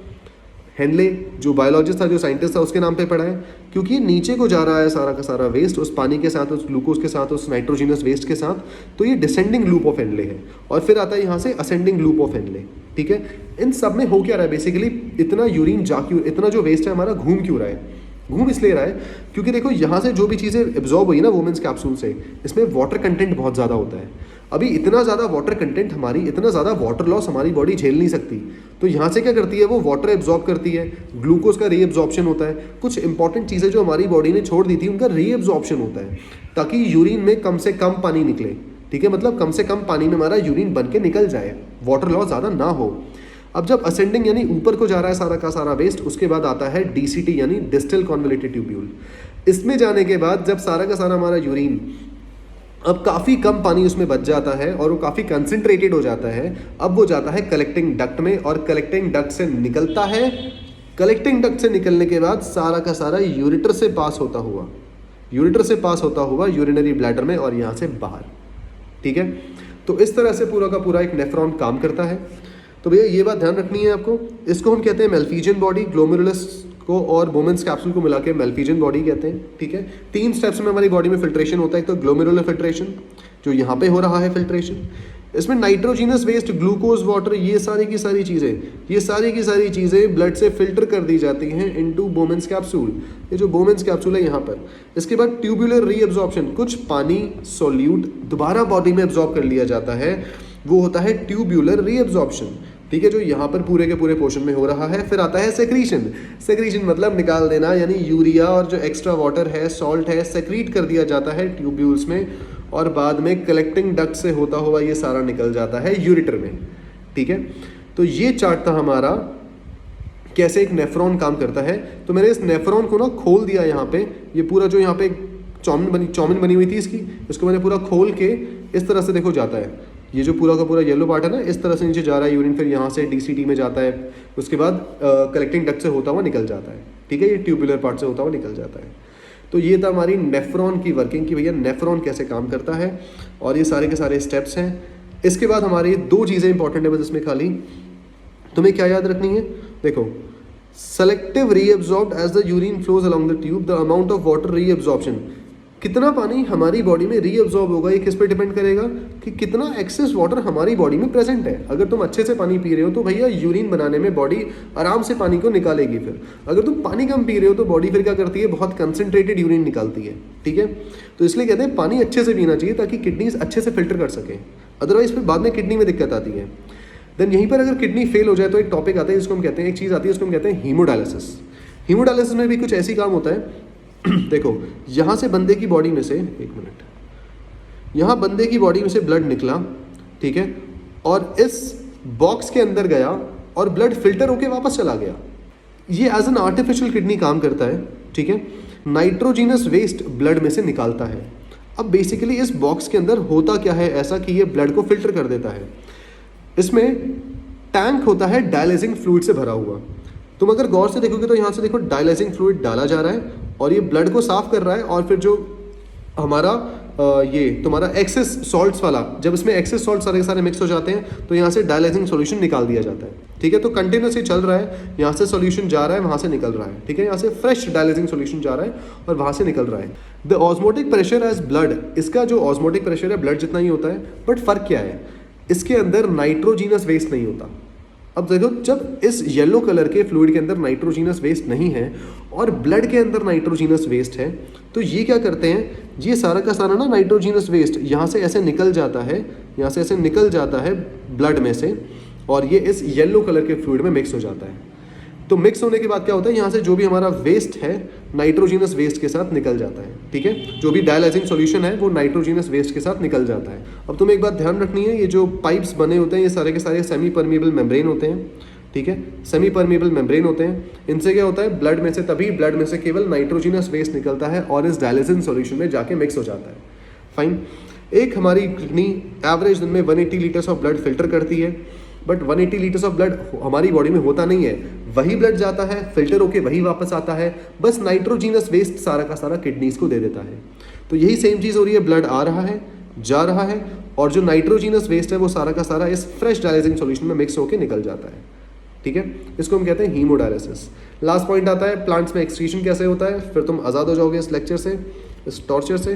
S1: हेनले जो बायोलॉजिस्ट था, जो साइंटिस्ट था, उसके नाम पे पढ़ा है, क्योंकि नीचे को जा रहा है सारा का सारा वेस्ट उस पानी के साथ, उस ग्लूकोज के साथ, उस नाइट्रोजीनस वेस्ट के साथ, तो ये डिसेंडिंग लूप ऑफ हेनले है। और फिर आता है यहाँ से असेंडिंग लूप ऑफ हेनले, ठीक है। इन सब में हो क्या रहा है बेसिकली, इतना यूरिन जा क्यों, इतना जो वेस्ट है हमारा घूम क्यों रहा है? घूम इसलिए रहा है क्योंकि देखो यहाँ से जो भी चीज़ें एब्जॉर्ब हुई ना वुमेन्स कैप्सूल से, इसमें वाटर कंटेंट बहुत ज़्यादा होता है। अभी इतना ज़्यादा वाटर कंटेंट हमारी, इतना ज़्यादा वाटर लॉस हमारी बॉडी झेल नहीं सकती, तो यहाँ से क्या करती है वो वाटर एब्जॉर्ब करती है, ग्लूकोज का रीएब्जॉर्प्शन होता है, कुछ इंपॉर्टेंट चीज़ें जो हमारी बॉडी ने छोड़ दी थी उनका रीएब्जॉर्प्शन होता है, ताकि यूरिन में कम से कम पानी निकले। ठीक है, मतलब कम से कम पानी में हमारा यूरिन बन के निकल जाए, वाटर लॉस ज़्यादा ना हो। अब जब असेंडिंग यानी ऊपर को जा रहा है सारा का सारा वेस्ट, उसके बाद आता है डीसीटी यानी डिस्टल कॉन्वोल्यूटेड ट्यूब्यूल। इसमें जाने के बाद जब सारा का सारा हमारा यूरिन अब काफ़ी कम पानी उसमें बच जाता है और वो काफ़ी कंसंट्रेटेड हो जाता है, अब वो जाता है कलेक्टिंग डक्ट में, और कलेक्टिंग डक्ट से निकलता है। कलेक्टिंग डक्ट से निकलने के बाद सारा का सारा यूरेटर से पास होता हुआ यूरिनरी ब्लैडर में और यहाँ से बाहर। ठीक है, तो इस तरह से पूरा का पूरा एक नेफ्रॉन काम करता है। तो भैया ये बात ध्यान रखनी है आपको। इसको हम कहते हैं मेल्फिजियन बॉडी, ग्लोमेरुलस को और बोमेंस कैप्सूल को मिला के मेल्फिजियन बॉडी कहते हैं। ठीक है, 3 स्टेप्स में हमारी बॉडी में फिल्ट्रेशन होता है। एक तो ग्लोमेरुलर फिल्ट्रेशन जो यहाँ पे हो रहा है फिल्ट्रेशन, इसमें नाइट्रोजिनस वेस्ट, ग्लूकोज, वाटर, ये सारी की सारी चीज़ें ब्लड से फिल्टर कर दी जाती हैं इनटू बोमेंस कैप्सूल। ये जो बोमेंस कैप्सूल है यहाँ पर, इसके बाद ट्यूबुलर रीअब्जॉर्प्शन, कुछ पानी सोल्यूट दोबारा बॉडी में एब्जॉर्ब कर लिया जाता है, वो होता है ट्यूबुलर रीअब्जॉर्प्शन। ठीक है, जो यहाँ पर पूरे के पूरे पोर्शन में हो रहा है। फिर आता है सेक्रीशन मतलब निकाल देना, यानी यूरिया और जो एक्स्ट्रा वाटर है, सॉल्ट है, सेक्रीट कर दिया जाता है ट्यूब्यूल्स में, और बाद में कलेक्टिंग डक्ट से होता हुआ ये सारा निकल जाता है यूरेटर में। ठीक है, तो ये चार्ट था हमारा कैसे एक नेफ्रॉन काम करता है। तो मैंने इस नेफ्रॉन को ना खोल दिया यहाँ पे, ये पूरा जो यहाँ पे चौमिन बनी हुई थी इसकी, इसको मैंने पूरा खोल के इस तरह से देखो जाता है। ये जो पूरा का पूरा येलो पार्ट है ना, इस तरह से नीचे जा रहा है यूरिन, फिर यहाँ से डीसीटी में जाता है, उसके बाद कलेक्टिंग डक्ट से होता हुआ निकल जाता है। ठीक है, ये ट्यूबुलर पार्ट से होता हुआ निकल जाता है। तो ये था हमारी नेफ्रॉन की वर्किंग की भैया नेफ्रॉन कैसे काम करता है, और ये सारे के सारे स्टेप्स हैं। इसके बाद हमारी 2 चीज़ें इंपॉर्टेंट है बस इसमें, खाली तुम्हें क्या याद रखनी है, देखो, selective reabsorbed as the urine flows along the tube, the amount of water reabsorption, कितना पानी हमारी बॉडी में रीअब्जॉर्ब होगा, ये किस पे डिपेंड करेगा कि कितना एक्सेस वाटर हमारी बॉडी में प्रेजेंट है। अगर तुम अच्छे से पानी पी रहे हो तो भैया यूरिन बनाने में बॉडी आराम से पानी को निकालेगी। फिर अगर तुम पानी कम पी रहे हो तो बॉडी फिर क्या करती है, बहुत कंसंट्रेटेड यूरिन निकालती है। ठीक है, तो इसलिए कहते हैं पानी अच्छे से पीना चाहिए ताकि किडनीज अच्छे से फिल्टर कर सकें, अदरवाइज फिर बाद में किडनी में दिक्कत आती है। देन यहीं पर अगर किडनी फेल हो जाए तो एक टॉपिक आता है जिसको हम कहते हैं, एक चीज़ आती है उसको हम कहते हैं हीमोडायलिसिस। हीमोडायलिसिस में भी कुछ ऐसी काम होता है देखो, यहाँ से बंदे की बॉडी में से, एक मिनट, यहाँ बंदे की बॉडी में से ब्लड निकला, ठीक है, और इस बॉक्स के अंदर गया और ब्लड फिल्टर होके वापस चला गया। ये एज एन आर्टिफिशियल किडनी काम करता है। ठीक है, नाइट्रोजिनस वेस्ट ब्लड में से निकालता है। अब बेसिकली इस बॉक्स के अंदर होता क्या है ऐसा कि ये ब्लड को फिल्टर कर देता है। इसमें टैंक होता है डायलिसिंग फ्लूइड से भरा हुआ। तुम अगर गौर से देखोगे तो यहाँ से देखो डायलिसिंग फ्लूइड डाला जा रहा है और ये ब्लड को साफ कर रहा है, और फिर जो हमारा ये तुम्हारा एक्सेस सॉल्ट्स वाला, जब इसमें एक्सेस सॉल्ट सारे के सारे मिक्स हो जाते हैं तो यहाँ से डायलिसिंग सॉल्यूशन निकाल दिया जाता है। ठीक है, तो कंटिन्यूसली चल रहा है, यहाँ से सॉल्यूशन जा रहा है, वहाँ से निकल रहा है। ठीक है, यहाँ से फ्रेश डायलिसिंग सॉल्यूशन जा रहा है और वहाँ से निकल रहा है। The osmotic pressure as blood, इसका जो ऑस्मोटिक प्रेशर है ब्लड जितना ही होता है, बट फर्क क्या है, इसके अंदर नाइट्रोजीनस वेस्ट नहीं होता। अब देखो, जब इस येलो कलर के फ्लूइड के अंदर नाइट्रोजीनस वेस्ट नहीं है और ब्लड के अंदर नाइट्रोजीनस वेस्ट है, तो ये क्या करते हैं, ये सारा का सारा ना नाइट्रोजीनस वेस्ट यहाँ से ऐसे निकल जाता है, यहाँ से ऐसे निकल जाता है ब्लड में से, और ये इस येलो कलर के फ्लूइड में मिक्स हो जाता है। तो मिक्स होने के बाद क्या होता है, यहाँ से जो भी हमारा वेस्ट है नाइट्रोजीनस वेस्ट के साथ निकल जाता है। ठीक है, जो भी डायलाइजिंग सॉल्यूशन है वो नाइट्रोजीनस वेस्ट के साथ निकल जाता है। अब तुम्हें एक बात ध्यान रखनी है, ये जो पाइप्स बने होते हैं ये सारे के सारे सेमी परमिएबल मेम्ब्रेन होते हैं। ठीक है, सेमी परमिएबल मेम्ब्रेन होते हैं। इनसे क्या होता है, ब्लड में से तभी ब्लड में से केवल नाइट्रोजीनस वेस्ट निकलता है और इस डायलिसिस सॉल्यूशन में जाके मिक्स हो जाता है। फाइन, एक हमारी किडनी एवरेज दिन में 180 लीटर्स ऑफ ब्लड फिल्टर करती है, बट 180 लीटर्स ऑफ ब्लड हमारी बॉडी में होता नहीं है, वही ब्लड जाता है फिल्टर होके वही वापस आता है, बस नाइट्रोजीनस वेस्ट सारा का सारा किडनीज को दे देता है। तो यही सेम चीज़ हो रही है, ब्लड आ रहा है, जा रहा है, और जो नाइट्रोजीनस वेस्ट है वो सारा का सारा इस फ्रेश डायलिसिंग सॉल्यूशन में मिक्स होकर निकल जाता है। ठीक है, इसको हम कहते हैं हीमोडायलिसिस। लास्ट पॉइंट आता है प्लांट्स में एक्सक्रीशन कैसे होता है, फिर तुम आज़ाद हो जाओगे इस लेक्चर से, इस टॉर्चर से।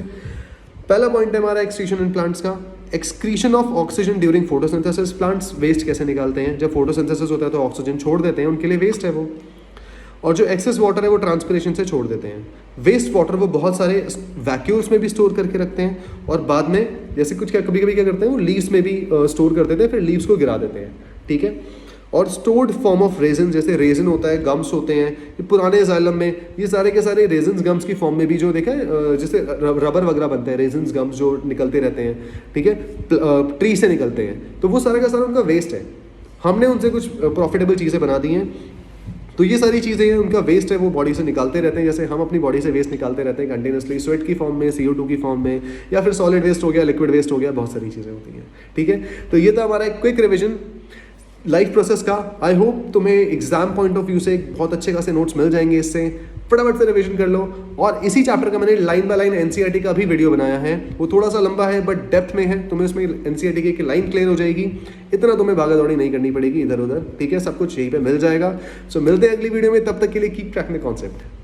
S1: पहला पॉइंट है हमारा एक्सक्रीशन इन प्लांट्स का। Excretion of oxygen during photosynthesis, plants waste कैसे निकालते हैं, जब फोटोसिंथेसिस होता है तो ऑक्सीजन छोड़ देते हैं, उनके लिए वेस्ट है वो। और जो एक्सेस वाटर है वो ट्रांसपिरेशन से छोड़ देते हैं। वेस्ट वाटर वो बहुत सारे वैक्यूल्स में भी स्टोर करके रखते हैं, और बाद में जैसे कुछ कभी कभी क्या करते हैं वो लीव्स में भी स्टोर कर देते हैं, फिर लीव्स को गिरा देते हैं, ठीक है। और स्टोर्ड फॉर्म ऑफ रेजन, जैसे रेजन होता है, गम्स होते हैं, ये पुराने जाइलम में ये सारे के सारे रेजन्स गम्स की फॉर्म में भी जो देखा है, जैसे रबर वगैरह बनता है, रेजन्स गम्स जो निकलते रहते हैं, ठीक है, ट्री से निकलते हैं, तो वो सारा का सारा उनका वेस्ट है। हमने उनसे कुछ प्रॉफिटेबल चीज़ें बना दी हैं, तो ये सारी चीज़ें हैं, उनका वेस्ट है, वो बॉडी से निकालते रहते हैं, जैसे हम अपनी बॉडी से वेस्ट निकालते रहते हैं कंटिन्यूसली, स्वेट की फॉर्म में, CO2 की फॉर्म में, या फिर सॉलिड वेस्ट हो गया, लिक्विड वेस्ट हो गया, बहुत सारी चीज़ें होती हैं, ठीक है। तो ये था हमारा एक क्विक रिविजन लाइफ प्रोसेस का। आई होप तुम्हें एग्जाम पॉइंट ऑफ व्यू से बहुत अच्छे खासे नोट्स मिल जाएंगे इससे, फटाफट से रिवीजन कर लो। और इसी चैप्टर का मैंने लाइन बाय लाइन NCERT का भी वीडियो बनाया है, वो थोड़ा सा लंबा है बट डेप्थ में है, तुम्हें उसमें NCERT की एक लाइन क्लियर हो जाएगी, इतना तुम्हें भागा दौड़ी नहीं करनी पड़ेगी इधर उधर, ठीक है, सब कुछ यहीं पे मिल जाएगा। सो मिलते हैं अगली वीडियो में, तब तक के लिए कीप ट्रैक में कॉन्सेप्ट।